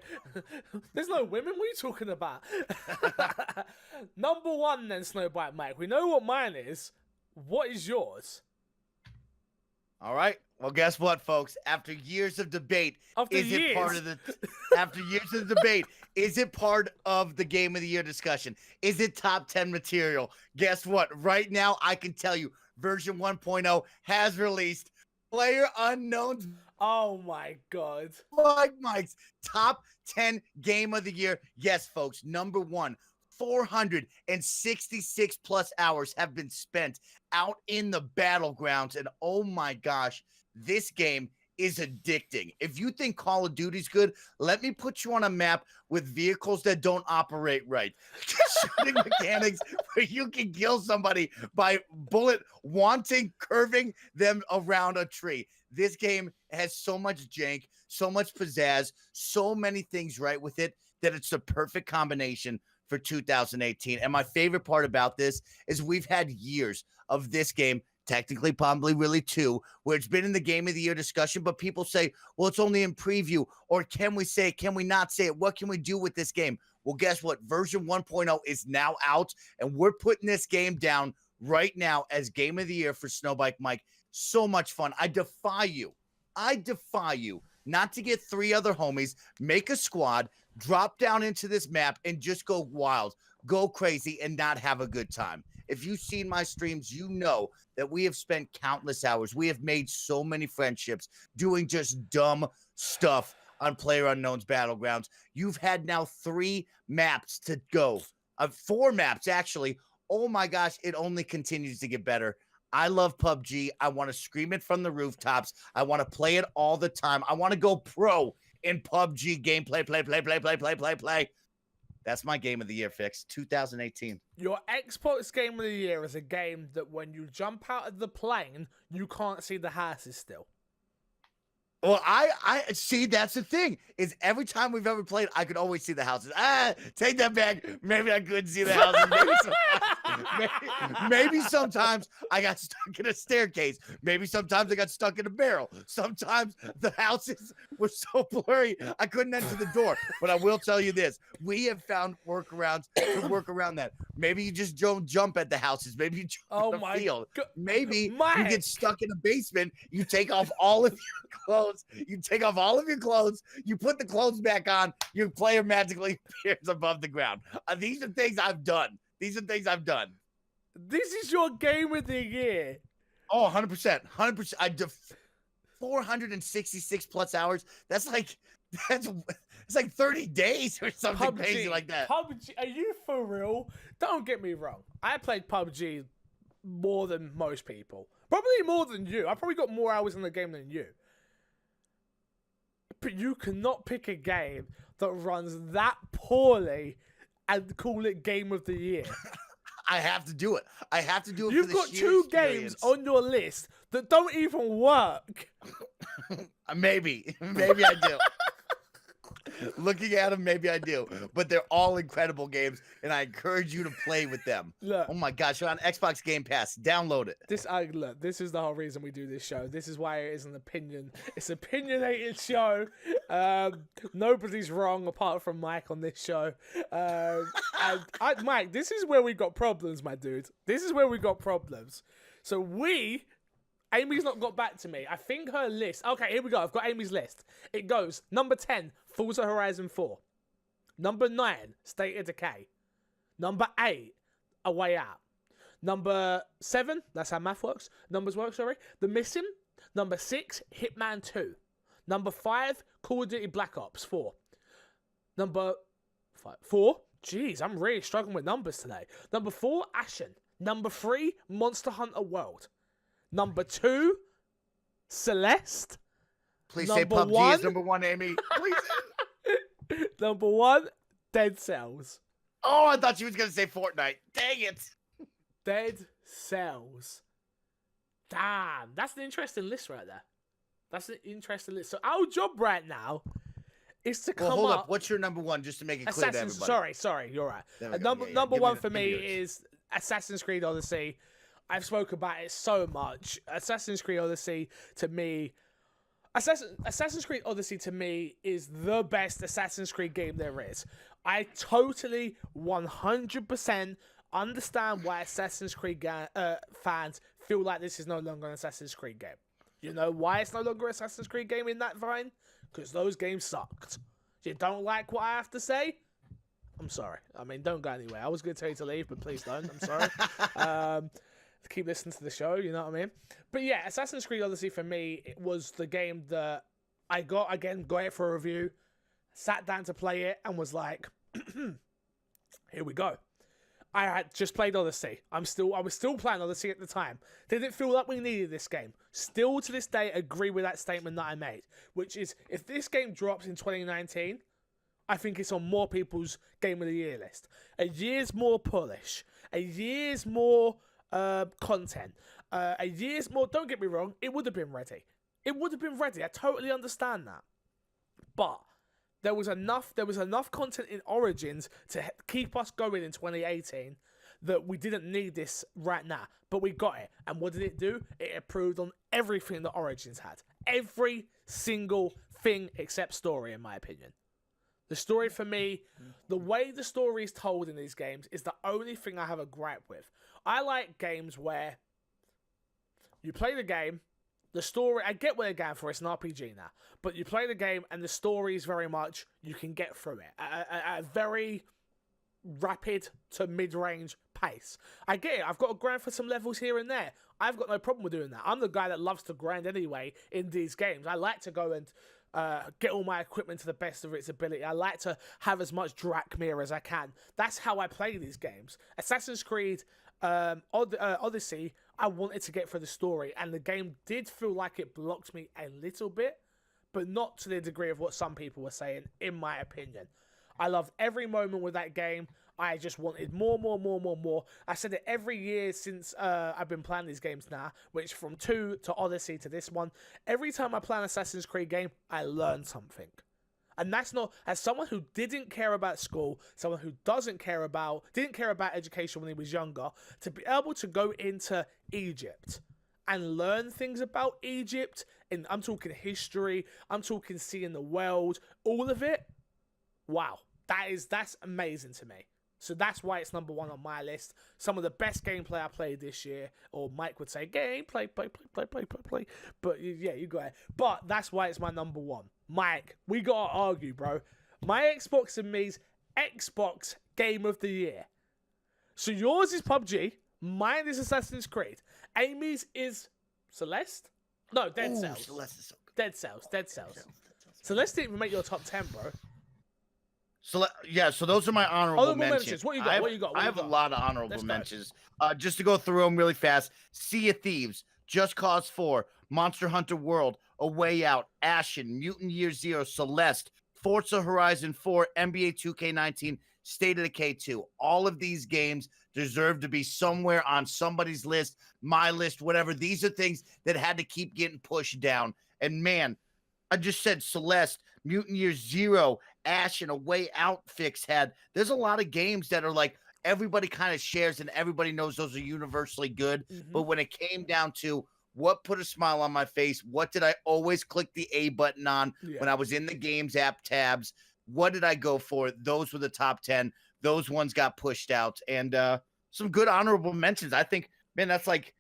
There's no women. What are you talking about? Number 1 then, Snowbite Mike. We know what mine is. What is yours? All right. Well, guess what, folks? After years of debate, After is it part years? of the after years of debate, is it part of the game of the year discussion? Is it top 10 material? Guess what? Right now, I can tell you, version 1.0 has released Player Unknown's Oh my god. Mike's top 10 game of the year. Yes, folks. Number one, 466 plus hours have been spent out in the battlegrounds. And oh my gosh, this game is addicting. If you think Call of Duty's good, let me put you on a map with vehicles that don't operate right. Shooting mechanics where you can kill somebody by bullet wanting curving them around a tree. This game has so much jank, so much pizzazz, so many things right with it that it's the perfect combination for 2018. And my favorite part about this is we've had years of this game, technically probably really two, where it's been in the game of the year discussion, but people say, well, it's only in preview, or can we say it, can we not say it? What can we do with this game? Well, guess what? Version 1.0 is now out, and we're putting this game down right now as game of the year for Snowbike Mike. So much fun. I defy you not to get 3 other homies, make a squad, drop down into this map, and just go wild, go crazy, and not have a good time. If you've seen my streams, you know that we have spent countless hours. We have made so many friendships doing just dumb stuff on PlayerUnknown's Battlegrounds. You've had now 3 maps to go. 4 maps, actually. Oh my gosh, it only continues to get better. I love PUBG. I want to scream it from the rooftops. I want to play it all the time. I want to go pro in PUBG gameplay, play. That's my game of the year, Fix. 2018. Your Xbox game of the year is a game that when you jump out of the plane, you can't see the houses still. Well, I see. That's the thing. Is every time we've ever played, I could always see the houses. Take that back. Maybe I couldn't see the houses. Maybe sometimes I got stuck in a staircase. Maybe sometimes I got stuck in a barrel. Sometimes the houses were so blurry I couldn't enter the door. But I will tell you this: we have found workarounds to work around that. Maybe you just don't jump at the houses. Maybe you jump in the field. Maybe you get stuck in a basement. You take off all of your clothes. You take off all of your clothes. You put the clothes back on. Your player magically appears above the ground. These are things I've done. This is your game of the year. Oh, 100%. 100%. 466 plus hours. That's like 30 days or something crazy like that. PUBG, are you for real? Don't get me wrong. I played PUBG more than most people. Probably more than you. I probably got more hours in the game than you. But you cannot pick a game that runs that poorly and call it game of the year. I have to do it. You've got 2 games on your list that don't even work. Maybe I do. Looking at them, maybe I do. But they're all incredible games, and I encourage you to play with them. Look, oh my gosh, you're on Xbox Game Pass. Download it. This is the whole reason we do this show. This is why it is an opinion. It's an opinionated show. Nobody's wrong apart from Mike on this show. Mike, this is where we got problems, my dude. This is where we got problems. So Amy's not got back to me. I think her list... Okay, here we go. I've got Amy's list. It goes, number 10, Forza Horizon 4. Number 9, State of Decay. Number 8, A Way Out. Number 7, that's how math works. Numbers work, sorry. The Missing. Number 6, Hitman 2. Number 5, Call of Duty Black Ops 4. Number 4? Jeez, I'm really struggling with numbers today. Number 4, Ashen. Number 3, Monster Hunter World. Number 2, Celeste. Please say PUBG is number 1, Amy. Please. Number 1, Dead Cells. Oh, I thought she was going to say Fortnite. Dang it. Dead Cells. Damn, that's an interesting list right there. That's an interesting list. So our job right now is to come hold up. What's your number 1, just to make it clear to everybody? Sorry, you're right. Number 1 for me is Assassin's Creed Odyssey. I've spoken about it so much. Assassin's Creed Odyssey to me is the best Assassin's Creed game there is. I totally 100% understand why Assassin's Creed fans feel like this is no longer an Assassin's Creed game. You know why it's no longer Assassin's Creed game in that vine? Because those games sucked. You don't like what I have to say? I'm sorry. I mean, don't go anywhere. I was going to tell you to leave, but please don't. I'm sorry. Keep listening to the show, you know what I mean? But yeah, Assassin's Creed Odyssey for me, it was the game that I got it for a review, sat down to play it, and was like, here we go. I had just played Odyssey. I was still playing Odyssey at the time. Didn't feel like we needed this game. Still to this day agree with that statement that I made, which is if this game drops in 2019, I think it's on more people's Game of the Year list. A year's more polish, a year's more content, a year's more. Don't get me wrong, it would have been ready. It would have been ready. I totally understand that, but there was enough content in Origins to keep us going in 2018 that we didn't need this right now, but we got it. And what did it do? It improved on everything that Origins had. Every single thing except story, in my opinion. The story for me, the way the story is told in these games is the only thing I have a gripe with. I like games where you play the game, the story, I get what they're going for, it's an RPG now, but you play the game and the story is very much, you can get through it at a very rapid to mid-range pace. I get it, I've got to grind for some levels here and there. I've got no problem with doing that. I'm the guy that loves to grind anyway in these games. I like to go and get all my equipment to the best of its ability. I like to have as much drachma as I can. That's how I play these games. Assassin's Creed Odyssey, I wanted to get through the story, and the game did feel like it blocked me a little bit, but not to the degree of what some people were saying, in my opinion. I loved every moment with that game. I just wanted more. I said it every year since I've been playing these games now, which from 2 to Odyssey to this one. Every time I play an Assassin's Creed game, I learn something. And that's not, as someone who didn't care about school, someone who didn't care about education when he was younger, to be able to go into Egypt and learn things about Egypt, and I'm talking history, I'm talking seeing the world, all of it, wow, that's amazing to me. So that's why it's number 1 on my list. Some of the best gameplay I played this year, or Mike would say gameplay, play. But yeah, you got it. But that's why it's my number 1. Mike, we gotta argue, bro. My Xbox and me's Xbox Game of the Year. So yours is PUBG, mine is Assassin's Creed. Amy's is Celeste? No, Dead Cells. Celeste is so good. Dead Cells. Celeste didn't even make your top 10, bro. So yeah, so those are my honorable mentions. What you got? I have a lot of honorable mentions. Just to go through them really fast: Sea of Thieves, Just Cause 4, Monster Hunter World, A Way Out, Ashen, Mutant Year Zero, Celeste, Forza Horizon 4, NBA 2K19, State of Decay 2. All of these games deserve to be somewhere on somebody's list, my list, whatever. These are things that had to keep getting pushed down. And man, I just said Celeste, Mutant Year Zero, Ashen, A Way Out Fix had. There's a lot of games that are like everybody kind of shares and everybody knows those are universally good. Mm-hmm. But when it came down to what put a smile on my face, what did I always click the A button on when I was in the games app tabs? What did I go for? Those were the top 10. Those ones got pushed out. And some good honorable mentions. I think, man, that's like,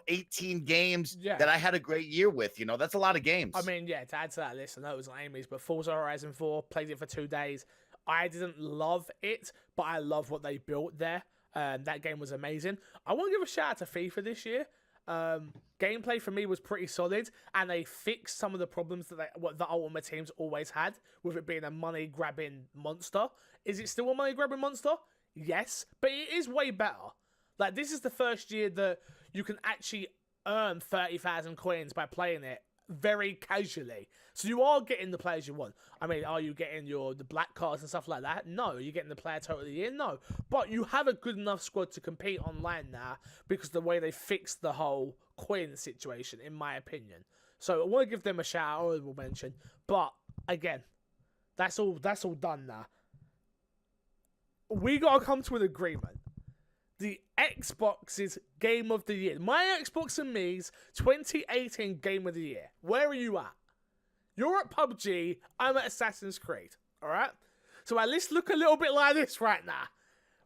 18 games that I had a great year with. That's a lot of games. I mean, to add to that list, I know it was on Amy's, but Forza Horizon 4, played it for 2 days. I didn't love it, but I love what they built there. That game was amazing. I want to give a shout out to FIFA this year. Gameplay for me was pretty solid, and they fixed some of the problems that the Ultimate Teams always had, with it being a money-grabbing monster. Is it still a money-grabbing monster? Yes, but it is way better. Like, this is the first year that you can actually earn 30,000 coins by playing it very casually. So you are getting the players you want. I mean, are you getting the black cards and stuff like that? No. Are you getting the player totally in? No. But you have a good enough squad to compete online now because the way they fixed the whole coin situation, in my opinion. So I want to give them a shout out, honorable mention. But again, that's all done now. We got to come to an agreement. The Xbox's Game of the Year. My Xbox and me's 2018 Game of the Year. Where are you at? You're at PUBG. I'm at Assassin's Creed. All right? So our lists look a little bit like this right now.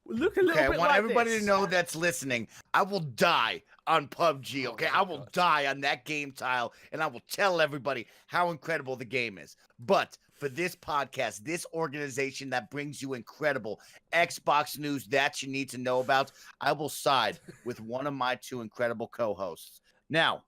look a little Okay, I bit want like everybody this. to know that's listening. I will die on PUBG, okay? my I will God. die on that game tile, and I will tell everybody how incredible the game is. But for this podcast, this organization that brings you incredible Xbox news that you need to know about, I will side with one of my two incredible co-hosts. Now,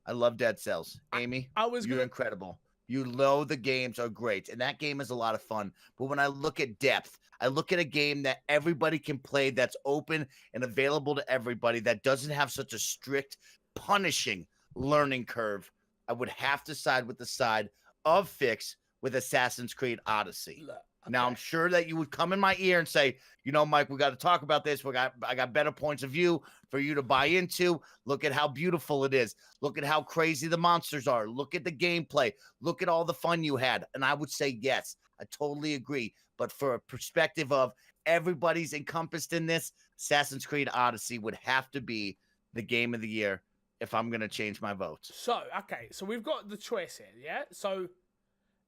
I love Dead Cells. Amy, you're incredible. You know the games are great, and that game is a lot of fun. But when I look at depth, I look at a game that everybody can play, that's open and available to everybody, that doesn't have such a strict, punishing learning curve. I would have to side with the side of Fix with Assassin's Creed Odyssey. Look, Now, I'm sure that you would come in my ear and say, you know, Mike, we got to talk about this. I got better points of view for you to buy into. Look at how beautiful it is. Look at how crazy the monsters are. Look at the gameplay. Look at all the fun you had. And I would say, yes, I totally agree. But for a perspective of everybody's encompassed in this, Assassin's Creed Odyssey would have to be the game of the year if I'm going to change my vote. So, okay, so we've got the choice here, yeah? So,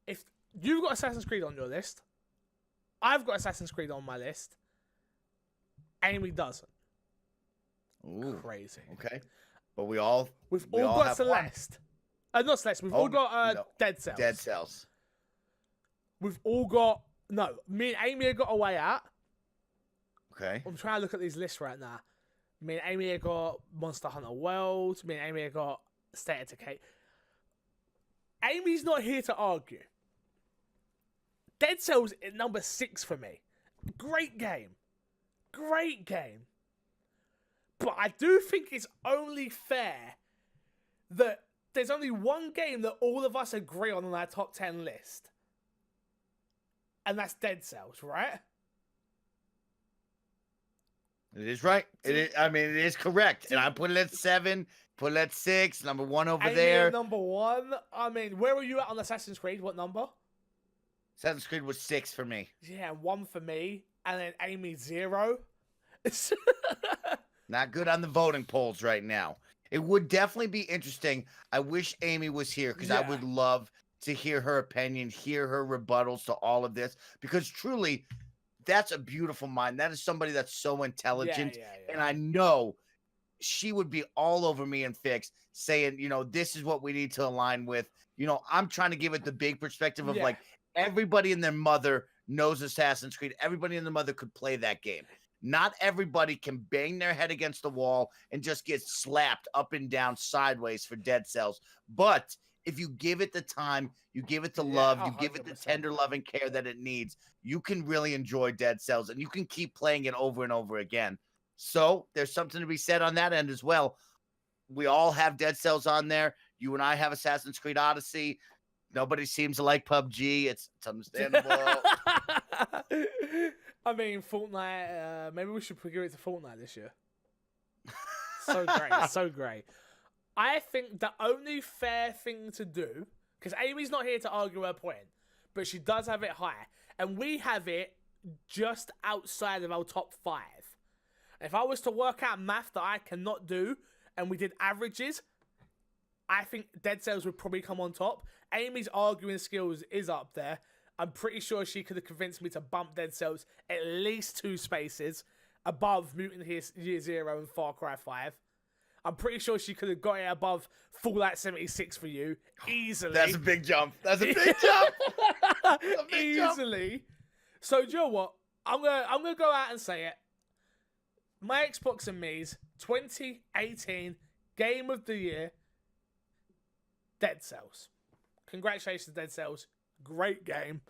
if you've got Assassin's Creed on your list, I've got Assassin's Creed on my list, Amy doesn't. Ooh, crazy. Okay. But we've all got have Celeste. Not Celeste, we've all got no. Dead Cells. Dead Cells. We've all got... No, me and Amy have got a way out. Okay. I'm trying to look at these lists right now. Me and Amy have got Monster Hunter World. Me and Amy have got State of Decay. Amy's not here to argue. Dead Cells is number 6 for me. Great game. Great game. But I do think it's only fair that there's only one game that all of us agree on our top 10 list. And that's Dead Cells, right? It is right. It is, I mean, it is correct. And I put it at 7, put it at 6, number 1 over Amy there. at number 1. I mean, where were you at on Assassin's Creed? What number? Assassin's Creed was 6 for me. Yeah, 1 for me. And then Amy 0. Not good on the voting polls right now. It would definitely be interesting. I wish Amy was here because I would love to hear her opinion, hear her rebuttals to all of this. Because truly, that's a beautiful mind. That is somebody that's so intelligent. And I know she would be all over me and Fix saying, you know, this is what we need to align with. You know, I'm trying to give it the big perspective of like everybody and their mother knows Assassin's Creed. Everybody and their mother could play that game. Not everybody can bang their head against the wall and just get slapped up and down sideways for Dead Cells. But if you give it the time, you give it the love, you give it the tender love and care that it needs, you can really enjoy Dead Cells and you can keep playing it over and over again. So there's something to be said on that end as well. We all have Dead Cells on there. You and I have Assassin's Creed Odyssey. Nobody seems to like PUBG. It's understandable. I mean, Fortnite, maybe we should give it to Fortnite this year. So great, so great. I think the only fair thing to do, because Amy's not here to argue her point, but she does have it high, and we have it just outside of our top 5. If I was to work out math that I cannot do, and we did averages, I think Dead Cells would probably come on top. Amy's arguing skills is up there. I'm pretty sure she could have convinced me to bump Dead Cells at least 2 spaces above Mutant Year Zero and Far Cry 5. I'm pretty sure she could have got it above Fallout 76 for you easily. That's a big jump. That's a big jump. Easily. Jump. So, do you know what? I'm gonna go out and say it. My Xbox and me's 2018 Game of the Year, Dead Cells. Congratulations, Dead Cells. Great game.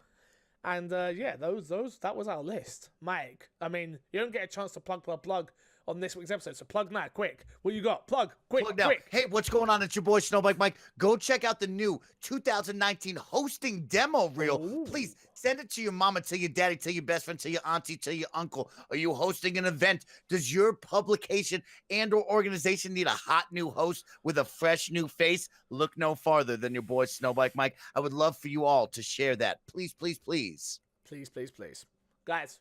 And that was our list. Mike, I mean, you don't get a chance to plug on this week's episode, so plug now, quick. What you got? Plug, quick. Hey, what's going on? It's your boy Snowbike Mike. Go check out the new 2019 hosting demo reel. Ooh. Please send it to your mama, to your daddy, to your best friend, to your auntie, to your uncle. Are you hosting an event? Does your publication and or organization need a hot new host with a fresh new face? Look no farther than your boy Snowbike Mike. I would love for you all to share that. Please, please, please. Please, please, please. Guys,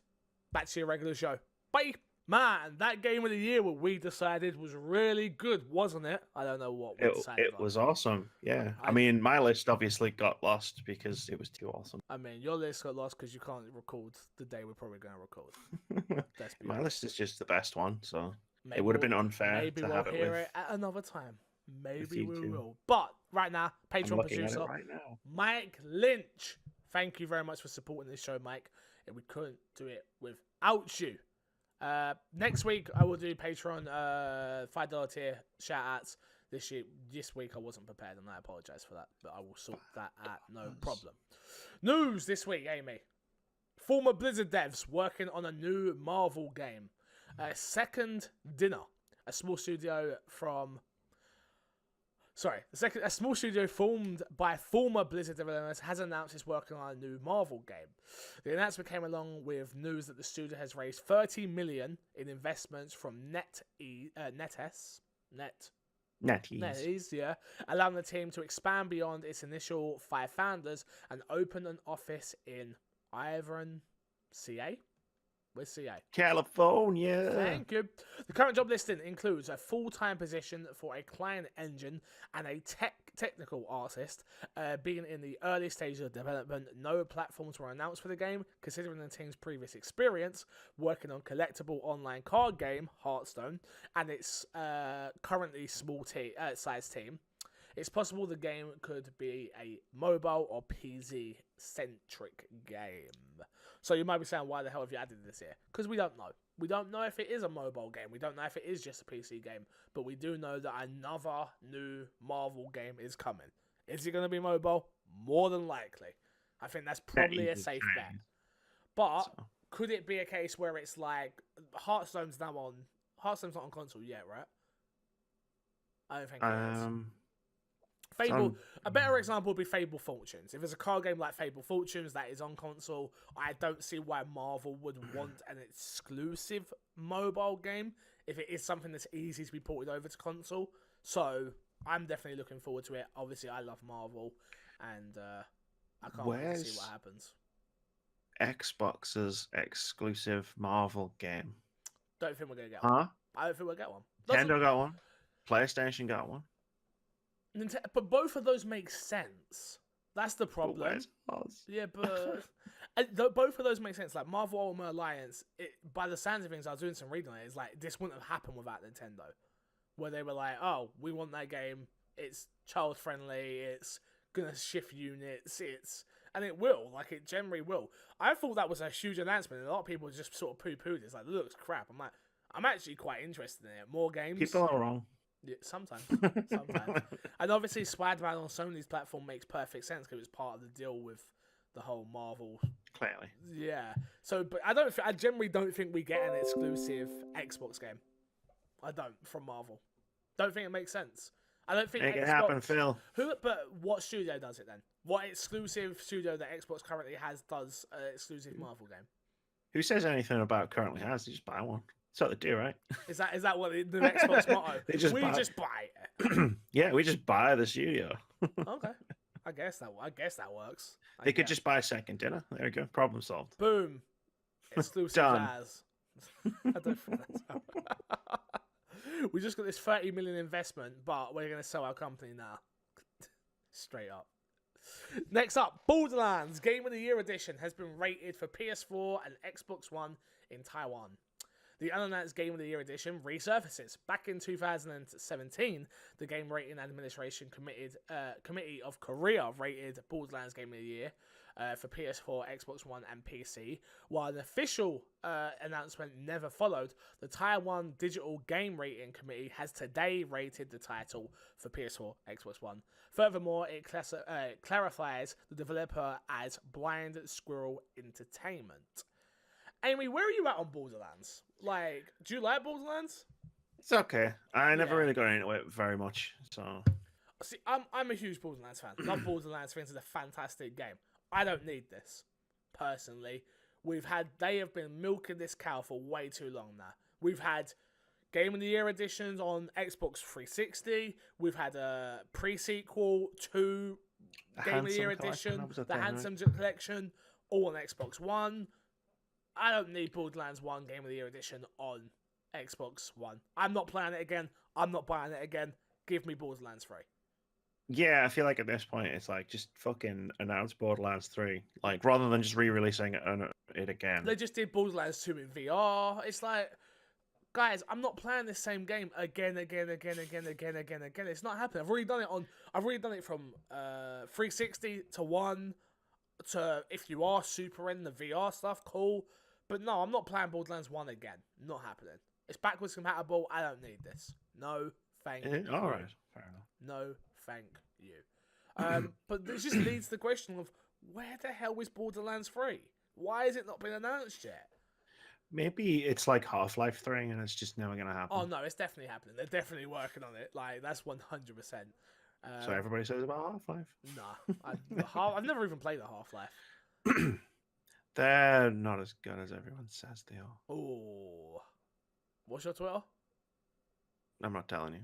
back to your regular show. Bye. Man, that game of the year what we decided was really good, wasn't it? I don't know what we decided It on. was awesome. Yeah. I I- mean, my list obviously got lost because it was too awesome. I mean, your list got lost because you can't record the day we're probably going to record. Let's be My honest. list is just the best one, so Maybe it would have we'll- been unfair Maybe to we'll have it hear with. it at another time. Maybe you we two. will. But right now, I'm Patreon looking at it producer right now. Mike Lynch. Thank you very much for supporting this show, Mike. And we couldn't do it without you. Next week I will do Patreon $5 tier shout outs. This week I wasn't prepared and I apologize for that, but I will sort that out, no problem. News this week, Amy. Former Blizzard devs working on a new Marvel game. Second Dinner, a small studio formed by former Blizzard developers, has announced it's working on a new Marvel game. The announcement came along with news that the studio has raised $30 million in investments from NetEase, yeah, allowing the team to expand beyond its initial 5 founders and open an office in Iron, CA. Where's CA? California. Thank you. The current job listing includes a full-time position for a client engine and a technical artist. Being in the early stages of development, no platforms were announced for the game, considering the team's previous experience working on collectible online card game Hearthstone and its currently small size team. It's possible the game could be a mobile or PC-centric game. So you might be saying, why the hell have you added this here? Because we don't know. We don't know if it is a mobile game. We don't know if it is just a PC game. But we do know that another new Marvel game is coming. Is it going to be mobile? More than likely. I think that's probably a safe bet. But could it be a case where it's like Hearthstone's not on console yet, right? I don't think it is. Fable, a better example would be Fable Fortunes. If there's a card game like Fable Fortunes that is on console, I don't see why Marvel would want an exclusive mobile game if it is something that's easy to be ported over to console. So I'm definitely looking forward to it. Obviously, I love Marvel, and I can't wait to see what happens. Xbox's exclusive Marvel game. Don't think we're gonna get one. I don't think we'll get one. Nintendo got one. PlayStation got one. But both of those make sense. That's the problem. Yeah, but both of those make sense. Like Marvel Ultimate Alliance, by the sounds of things, I was doing some reading on it. It's like this wouldn't have happened without Nintendo, where they were like, "Oh, we want that game. It's child friendly. It's gonna shift units. And it will. Like it generally will." I thought that was a huge announcement. And a lot of people just sort of poo-pooed it. It's like, it looks crap. I'm like, I'm actually quite interested in it. More games. People are wrong. Yeah, sometimes. And obviously Spider-Man on Sony's platform makes perfect sense because it's part of the deal with the whole Marvel. Clearly. Yeah. So, but I generally don't think we get an exclusive Xbox game. I don't, from Marvel. Don't think it makes sense. I don't think Make Xbox... it happen, Phil. But what studio does it then? What exclusive studio that Xbox currently has does an exclusive Marvel game? Who says anything about currently has? You just buy one. That's what they do, right? Is that what the Xbox motto? We just buy it. Yeah, we just buy the studio. Okay, I guess that works. They could just buy Second Dinner. There we go. Problem solved. Boom. Exclusive Done. jazz. I don't think that's how. We just got this $30 million investment, but we're going to sell our company now. Straight up. Next up, Borderlands Game of the Year Edition has been rated for PS4 and Xbox One in Taiwan. The unannounced Game of the Year edition resurfaces. Back in 2017, the Game Rating Administration Committee of Korea rated Borderlands Game of the Year for PS4, Xbox One, and PC. While an official announcement never followed, the Taiwan Digital Game Rating Committee has today rated the title for PS4, Xbox One. Furthermore, it clarifies the developer as Blind Squirrel Entertainment. Amy, where are you at on Borderlands? Like, do you like Borderlands? It's okay. I never really got into it very much, so... See, I'm a huge Borderlands fan. Love Borderlands. Think it's a fantastic game. I don't need this, personally. They have been milking this cow for way too long now. We've had Game of the Year editions on Xbox 360. We've had a pre-sequel to Game of the Year edition, the Handsome Collection, all on Xbox One. I don't need Borderlands 1 Game of the Year edition on Xbox One. I'm not playing it again. I'm not buying it again. Give me Borderlands 3. Yeah, I feel like at this point it's like just fucking announce Borderlands 3, like rather than just re-releasing it again. They just did Borderlands 2 in VR. It's like, guys, I'm not playing this same game again. It's not happening. I've already done it from 360 to 1 to, if you are super in the VR stuff, cool. But no, I'm not playing Borderlands 1 again. Not happening. It's backwards compatible. I don't need this. No, thank you. All right, fair enough. No, thank you. But it just leads to the question of, where the hell is Borderlands 3? Why has it not been announced yet? Maybe it's like Half-Life 3 and it's just never going to happen. Oh, no, it's definitely happening. They're definitely working on it. Like, that's 100%. So everybody says about Half-Life? Nah. I've never even played a Half-Life. They're not as good as everyone says they are. Oh. What's your Twitter? I'm not telling you.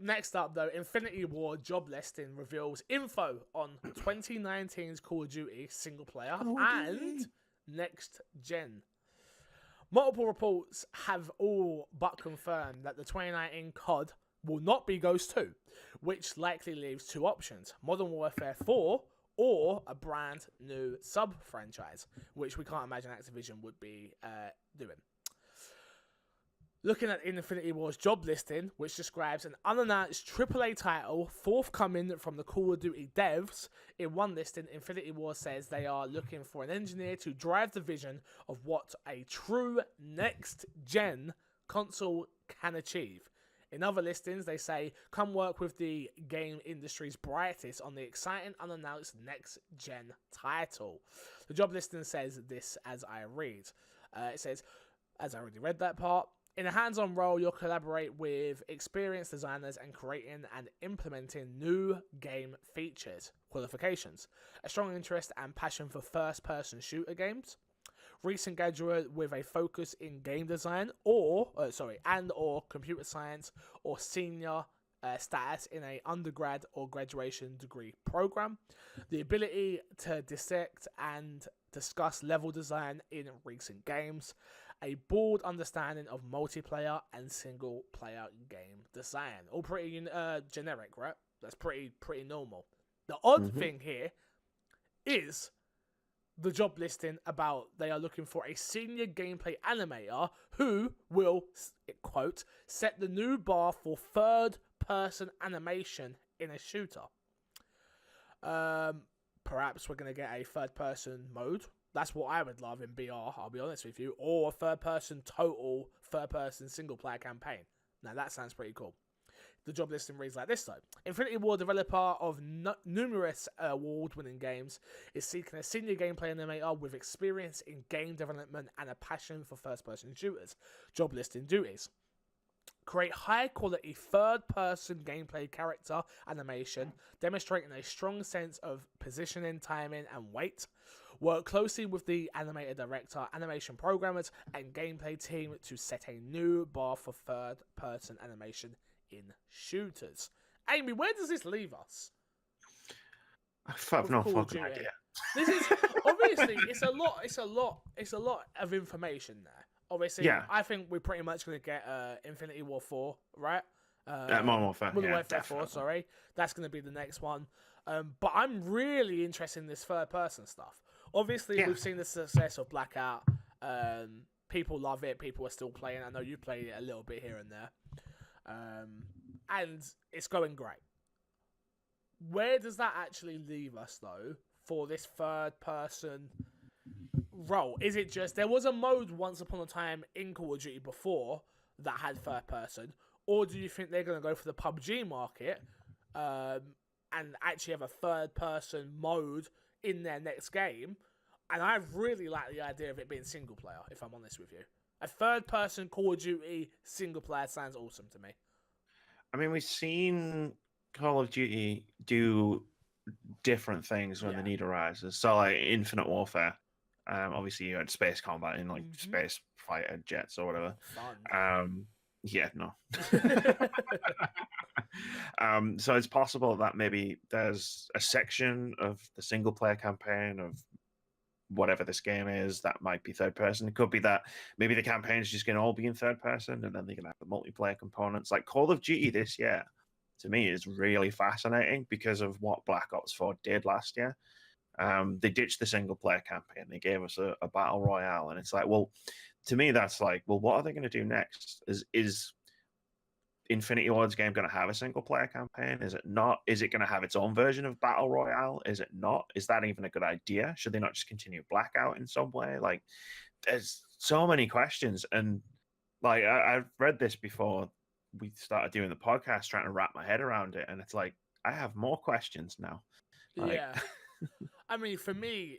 Next up, though, Infinity Ward job listing reveals info on 2019's Call of Duty single player and next gen. Multiple reports have all but confirmed that the 2019 COD will not be Ghost 2, which likely leaves two options: Modern Warfare 4 or a brand new sub-franchise, which we can't imagine Activision would be doing. Looking at Infinity Ward's job listing, which describes an unannounced AAA title forthcoming from the Call of Duty devs, in one listing, Infinity Ward says they are looking for an engineer to drive the vision of what a true next-gen console can achieve. In other listings, they say, come work with the game industry's brightest on the exciting unannounced next-gen title. The job listing says this as I read. It says, as I already read that part, in a hands-on role, you'll collaborate with experienced designers and creating and implementing new game features. Qualifications: a strong interest and passion for first-person shooter games, recent graduate with a focus in game design or computer science, or senior status in a undergrad or graduation degree program, the ability to dissect and discuss level design in recent games, a broad understanding of multiplayer and single-player game design. All pretty generic, right? That's pretty normal. The odd thing here is the job listing about they are looking for a senior gameplay animator who will, quote, set the new bar for third-person animation in a shooter. Perhaps we're going to get a third-person mode. That's what I would love in BR, I'll be honest with you. Or a third-person single-player campaign. Now, that sounds pretty cool. The job listing reads like this, though. Infinity Ward, developer of numerous award-winning games, is seeking a senior gameplay animator with experience in game development and a passion for first-person shooters. Job listing duties: create high-quality third-person gameplay character animation, demonstrating a strong sense of positioning, timing, and weight. Work closely with the animator director, animation programmers, and gameplay team to set a new bar for third-person animation in shooters. Amy, where does this leave us? I have no fucking idea. This is obviously it's a lot of information there. Obviously, yeah. I think we're pretty much going to get Infinity War 4, right? Modern Warfare. Modern Warfare 4, sorry. That's going to be the next one. But I'm really interested in this third-person stuff. Obviously, we've seen the success of Blackout. People love it. People are still playing. I know you played it a little bit here and there. And it's going great. Where does that actually leave us, though, for this third-person role? Is it just... There was a mode once upon a time in Call of Duty before that had third-person. Or do you think they're going to go for the PUBG market and actually have a third-person mode in their next game? And I really like the idea of it being single-player, if I'm honest with you. A third-person Call of Duty single-player sounds awesome to me. I mean, we've seen Call of Duty do different things when the need arises. So, like Infinite Warfare, obviously you had space combat in like space fighter jets or whatever. Fun. Yeah, no. So it's possible that maybe there's a section of the single player campaign of whatever this game is that might be third person. It could be that maybe the campaign's just going to all be in third person, and then they're going to have the multiplayer components. Like Call of Duty this year, to me, is really fascinating because of what Black Ops 4 did last year. They ditched the single player campaign. They gave us a battle royale, and it's like, well, to me, that's like, well, what are they going to do next? Is Infinity Ward's game going to have a single player campaign? Is it not? Is it going to have its own version of battle royale? Is it not? Is that even a good idea? Should they not just continue Blackout in some way? Like, there's so many questions, and like I've read this before we started doing the podcast, trying to wrap my head around it, and it's like I have more questions now. Like, Yeah. I mean, for me,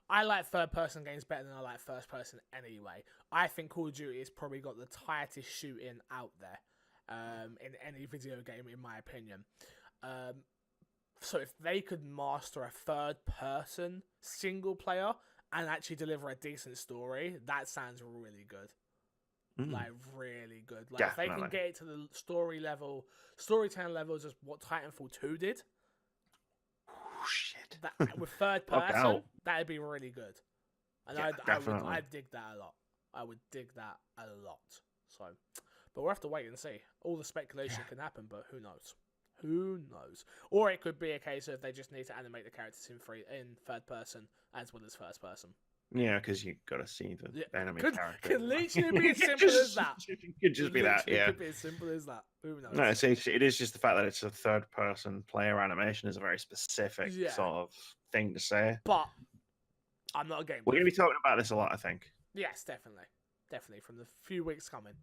I like third-person games better than I like first-person anyway. I think Call of Duty has probably got the tightest shooting out there in any video game, in my opinion. So if they could master a third-person single player and actually deliver a decent story, that sounds really good. Like, really good. Like, if they can get it to the storytelling levels as what Titanfall 2 did, shit. with third person, that'd be really good. And Yeah, I'd dig that a lot. I would dig that a lot. So, but we'll have to wait and see. All the speculation can happen, but who knows? Who knows? Or it could be a case of they just need to animate the characters in third person as well as first person. Yeah, because you got to see the enemy character. Could literally be as simple as that. It could just be that, yeah. It could be as simple as that. Who knows? No, it is just the fact that it's a third-person player animation is a very specific sort of thing to say. But I'm not a gamer. We're going to be talking about this a lot, I think. Yes, definitely. Definitely, from the few weeks coming.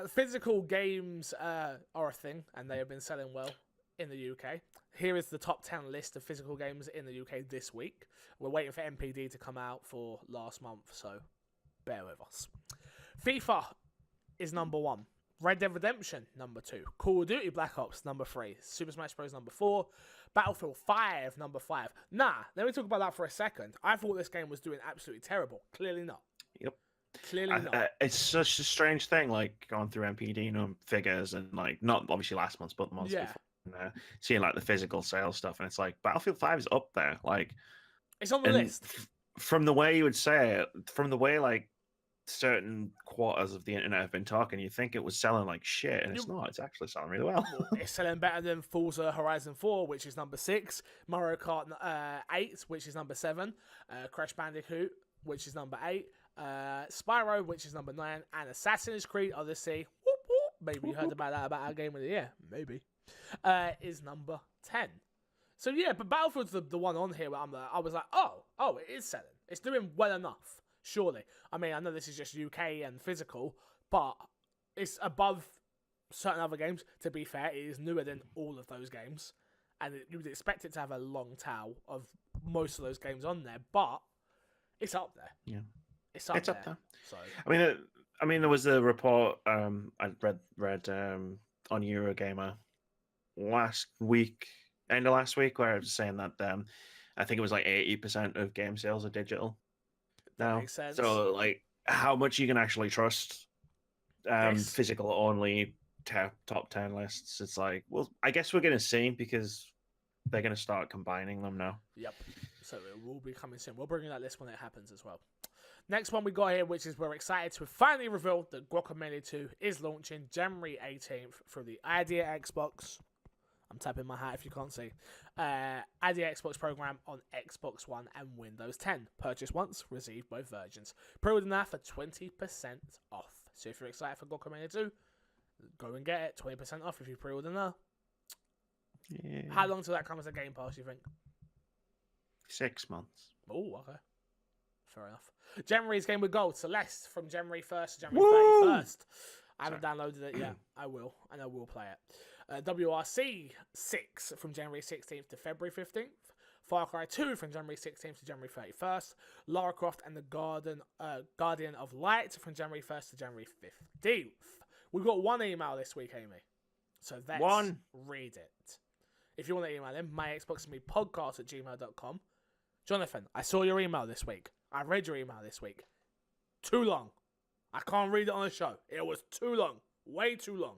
Physical games are a thing, and they have been selling well in the UK. Here is the top 10 list of physical games in the UK this week. We're waiting for MPD to come out for last month, so bear with us. FIFA is number 1. Red Dead Redemption, number 2. Call of Duty Black Ops, number 3. Super Smash Bros, number 4. Battlefield 5, number 5. Nah, let me talk about that for a second. I thought this game was doing absolutely terrible. Clearly not. Yep. Clearly not. It's such a strange thing, like, going through MPD figures and, like, not obviously last month's, but the months before. Seeing, like, the physical sales stuff, and it's like, Battlefield 5 is up there. Like, it's on the list. From the way you would say it, from the way, like, certain quarters of the internet have been talking, you think it was selling like shit, and it's not. It's actually selling really well. It's selling better than Forza Horizon 4, which is number 6, Mario Kart 8, which is number 7, Crash Bandicoot, which is number 8, Spyro, which is number 9, and Assassin's Creed Odyssey, whoop, whoop, maybe you heard about that about our game of the year, maybe, is number 10. So yeah, but Battlefield's the one on here where I was like, oh, it is selling. It's doing well enough. Surely. I mean, I know this is just UK and physical, but it's above certain other games. To be fair, it is newer than all of those games. And you would expect it to have a long tail of most of those games on there, but it's up there. Yeah. It's up there. So I mean, there was a report I read on Eurogamer last week, end of last week, where it was saying that I think it was like 80% of game sales are digital now. Makes sense. So, like, how much you can actually trust physical only top 10 lists? It's like, well, I guess we're gonna see, because they're gonna start combining them now. Yep. So it will be coming soon. We'll bring you that list when it happens as well. Next one we got here, which is we're excited to finally reveal that Guacamelee 2 is launching January 18th through the Idea Xbox. I'm tapping my hat if you can't see. Idea Xbox program on Xbox One and Windows 10. Purchase once, receive both versions. Pre-order now for 20% off. So if you're excited for Guacamelee 2, go and get it. 20% off if you pre-order now. Yeah. How long till that comes to Game Pass, you think? 6 months. Oh, okay. Fair enough. January's Game with Gold. Celeste from January 1st to January 31st. I haven't downloaded it yet. I will, and I will play it. WRC 6 from January 16th to February 15th. Far Cry 2 from January 16th to January 31st. Lara Croft and the Guardian of Light from January 1st to January 15th. We've got one email this week, Amy. So let's read it. If you want to email him, myxboxandmepodcast@gmail.com. Jonathan, I saw your email this week. I read your email this week. Too long. I can't read it on the show. It was too long. Way too long.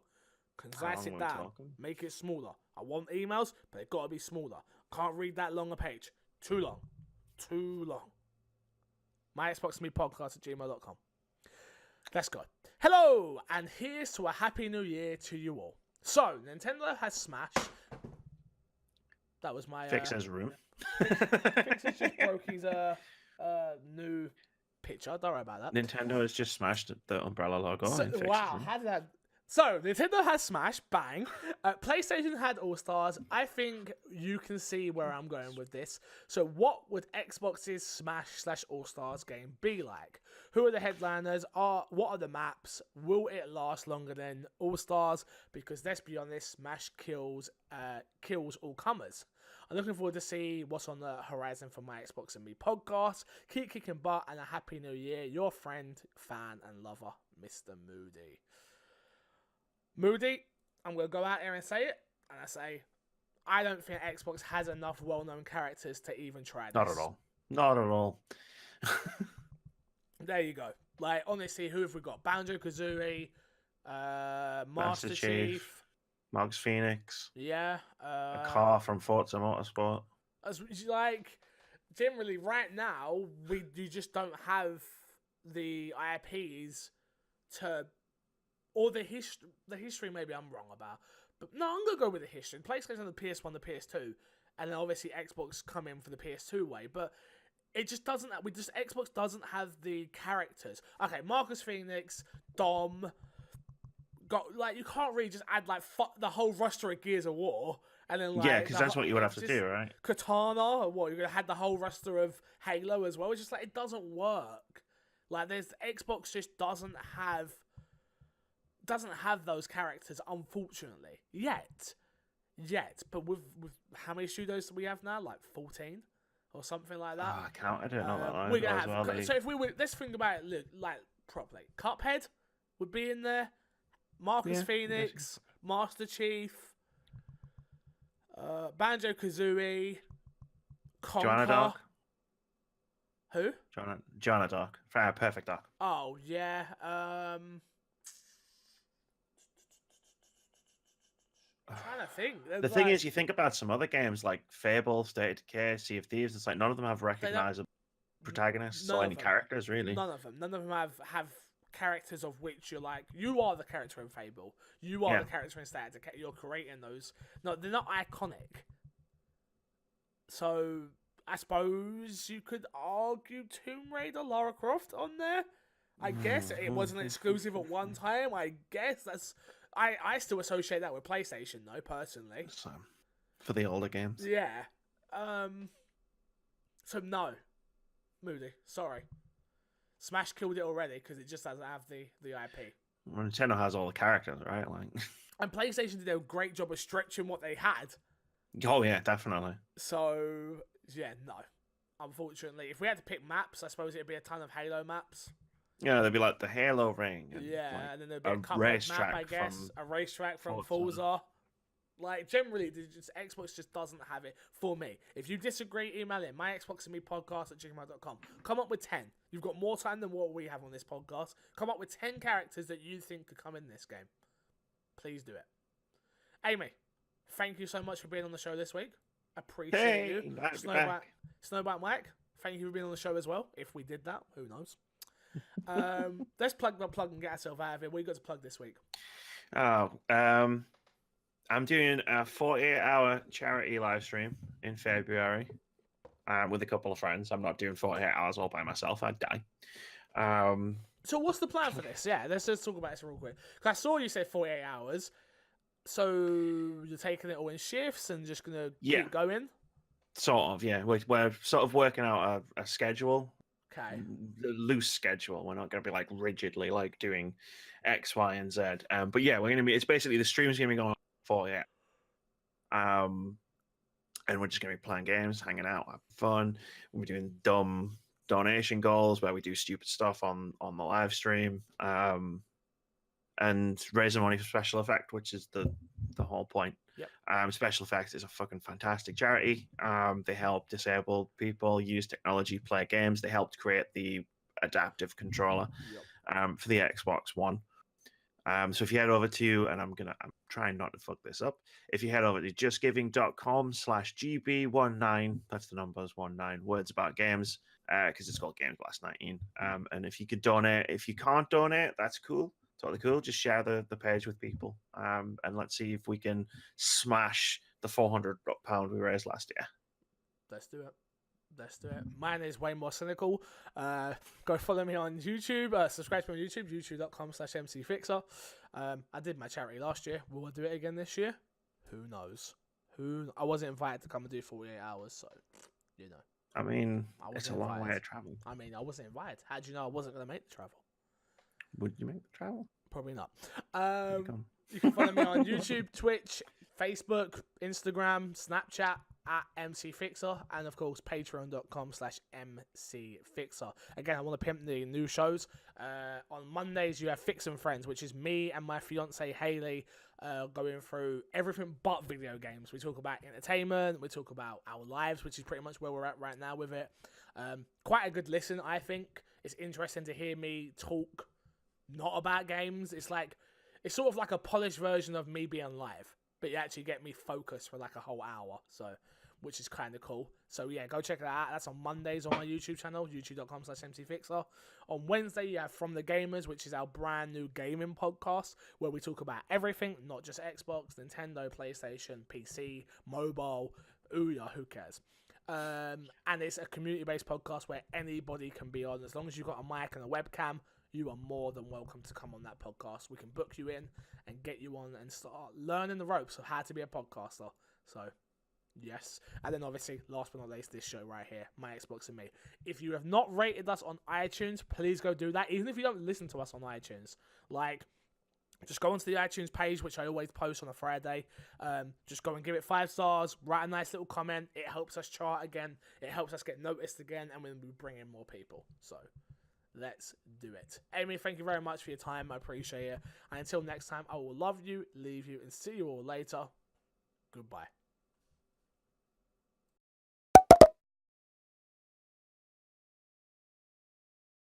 Condense long it were we down. talking? Make it smaller. I want emails, but they've got to be smaller. Can't read that long a page. Too long. Too long. myxboxandmepodcast@gmail.com. Let's go. Hello, and here's to a happy new year to you all. So, Nintendo has Smash. That was my... Fixer's room. Fixer just broke his new picture. Don't worry about that. Nintendo has just smashed the Umbrella logo. So, in Fixer's wow, room. how did that... So, Nintendo has Smash, bang. PlayStation had All-Stars. I think you can see where I'm going with this. So, what would Xbox's Smash/All-Stars game be like? Who are the headliners? What are the maps? Will it last longer than All-Stars? Because let's be honest, Smash kills all comers. I'm looking forward to see what's on the horizon for my Xbox and Me podcast. Keep kicking butt and a happy new year. Your friend, fan, and lover, Mr. Moody. Moody, I'm going to go out here and say it. And I say, I don't think Xbox has enough well-known characters to even try this. Not at all. Not at all. There you go. Like, honestly, who have we got? Banjo-Kazooie, Master Chief. Mugs Phoenix. Yeah. A car from Forza Motorsport. Like, generally, right now, you just don't have the IPs to... Or the history. The history, maybe I'm wrong about. But no, I'm going to go with the history. PlayStation, the PS1, the PS2. And then obviously Xbox come in for the PS2 way. But it just doesn't... Xbox doesn't have the characters. Okay, Marcus Phoenix, Dom... you can't really just add, the whole roster of Gears of War. And then, yeah, because that's what you would have to do, right? Katana, or what? You're going to have the whole roster of Halo as well. It's just it doesn't work. Xbox just doesn't have those characters, unfortunately, yet. But with how many studios do we have now? 14 or something like that. Oh, I counted it. Not that long We're ago gonna as have. well. So if let's think about it properly. Cuphead would be in there. Marcus Phoenix, Master Chief, Banjo-Kazooie, Conker. Joanna Dark. Who? Joanna Dark. Perfect Dark. Oh yeah. I'm trying to think. The thing is, you think about some other games like Fable, State of Decay, Sea of Thieves. It's none of them have recognizable protagonists or any characters, really. None of them. None of them have characters of which you're you are the character in Fable. You are the character in State of Decay. You're creating those. No, they're not iconic. So I suppose you could argue Tomb Raider, Lara Croft on there. I guess it wasn't exclusive at one time. I guess that's. I still associate that with PlayStation though, personally. So, for the older games. Yeah. So no, Moody. Sorry. Smash killed it already because it just doesn't have the IP. Well, Nintendo has all the characters, right? And PlayStation did a great job of stretching what they had. Oh yeah, definitely. So yeah, no. Unfortunately, if we had to pick maps, I suppose it'd be a ton of Halo maps. Yeah, there'd be the Halo ring. And, and then there'd be a couple racetrack map, I guess. from A racetrack from Forza. Forza. Generally, Xbox just doesn't have it for me. If you disagree, email it. myxboxandmepodcast@gmail.com. Come up with 10. You've got more time than what we have on this podcast. Come up with 10 characters that you think could come in this game. Please do it. Amy, thank you so much for being on the show this week. Appreciate you. Snowbite Mike, thank you for being on the show as well. If we did that, who knows? Let's plug and get ourselves out of it. What you got to plug this week? I'm doing a 48-hour charity live stream in February with a couple of friends. I'm not doing 48 hours all by myself. I'd die. So what's the plan for this? Yeah, let's just talk about this real quick. Because I saw you say 48 hours. So you're taking it all in shifts and just going to keep going? Sort of, yeah. We're sort of working out a schedule. Okay. A loose schedule. We're not going to be rigidly doing X, Y, and Z. But yeah, we're going to be. It's basically the stream's going to be going on for and we're just going to be playing games, hanging out, having fun. We're doing dumb donation goals where we do stupid stuff on the live stream, and raising money for Special Effect, which is the whole point. Yep. Special Effects is a fucking fantastic charity. They help disabled people use technology, play games. They helped create the adaptive controller. for the Xbox One. So if you head over to, and I'm trying not to fuck this up. If you head over to justgiving.com/GB19, that's the numbers 19 words about games, because it's called Games Blast 19. And if you could donate, if you can't donate, that's cool, totally cool. Just share the page with people, and let's see if we can smash the £400 we raised last year. Let's do it. Let's do it. Mine is way more cynical. Go follow me on YouTube. Subscribe to me on YouTube, youtube.com/MCFixer. I did my charity last year. Will I do it again this year? Who knows? I wasn't invited to come and do 48 hours, so, you know. I mean, it's a long way to travel. I mean, I wasn't invited. How do you know I wasn't going to make the travel? Would you make the travel? Probably not. You can follow me on YouTube, Twitch, Facebook, Instagram, Snapchat, at MC Fixer, and of course patreon.com/MC Fixer. Again, I want to pimp the new shows. On Mondays you have Fix and Friends, which is me and my fiance Haley going through everything but video games. We talk about entertainment, we talk about our lives, which is pretty much where we're at right now with it. Quite a good listen, I think. It's interesting to hear me talk not about games. It's sort of like a polished version of me being live, but you actually get me focused for like a whole hour, so, which is kind of cool. So yeah, go check that out. That's on Mondays on my YouTube channel, youtube.com/MCFixer. On Wednesday, you have From the Gamers, which is our brand new gaming podcast, where we talk about everything, not just Xbox, Nintendo, PlayStation, PC, mobile, Ouya, who cares? And it's a community-based podcast where anybody can be on. As long as you've got a mic and a webcam, you are more than welcome to come on that podcast. We can book you in and get you on and start learning the ropes of how to be a podcaster. So, yes. And then obviously, last but not least, this show right here, My Xbox and Me. If you have not rated us on iTunes, please go do that. Even if you don't listen to us on iTunes. Just go onto the iTunes page, which I always post on a Friday. Just go and give it 5 stars. Write a nice little comment. It helps us chart again. It helps us get noticed again. And we'll be bringing more people. So, let's do it. Amy, thank you very much for your time. I appreciate it. And until next time, I will love you, leave you, and see you all later. Goodbye.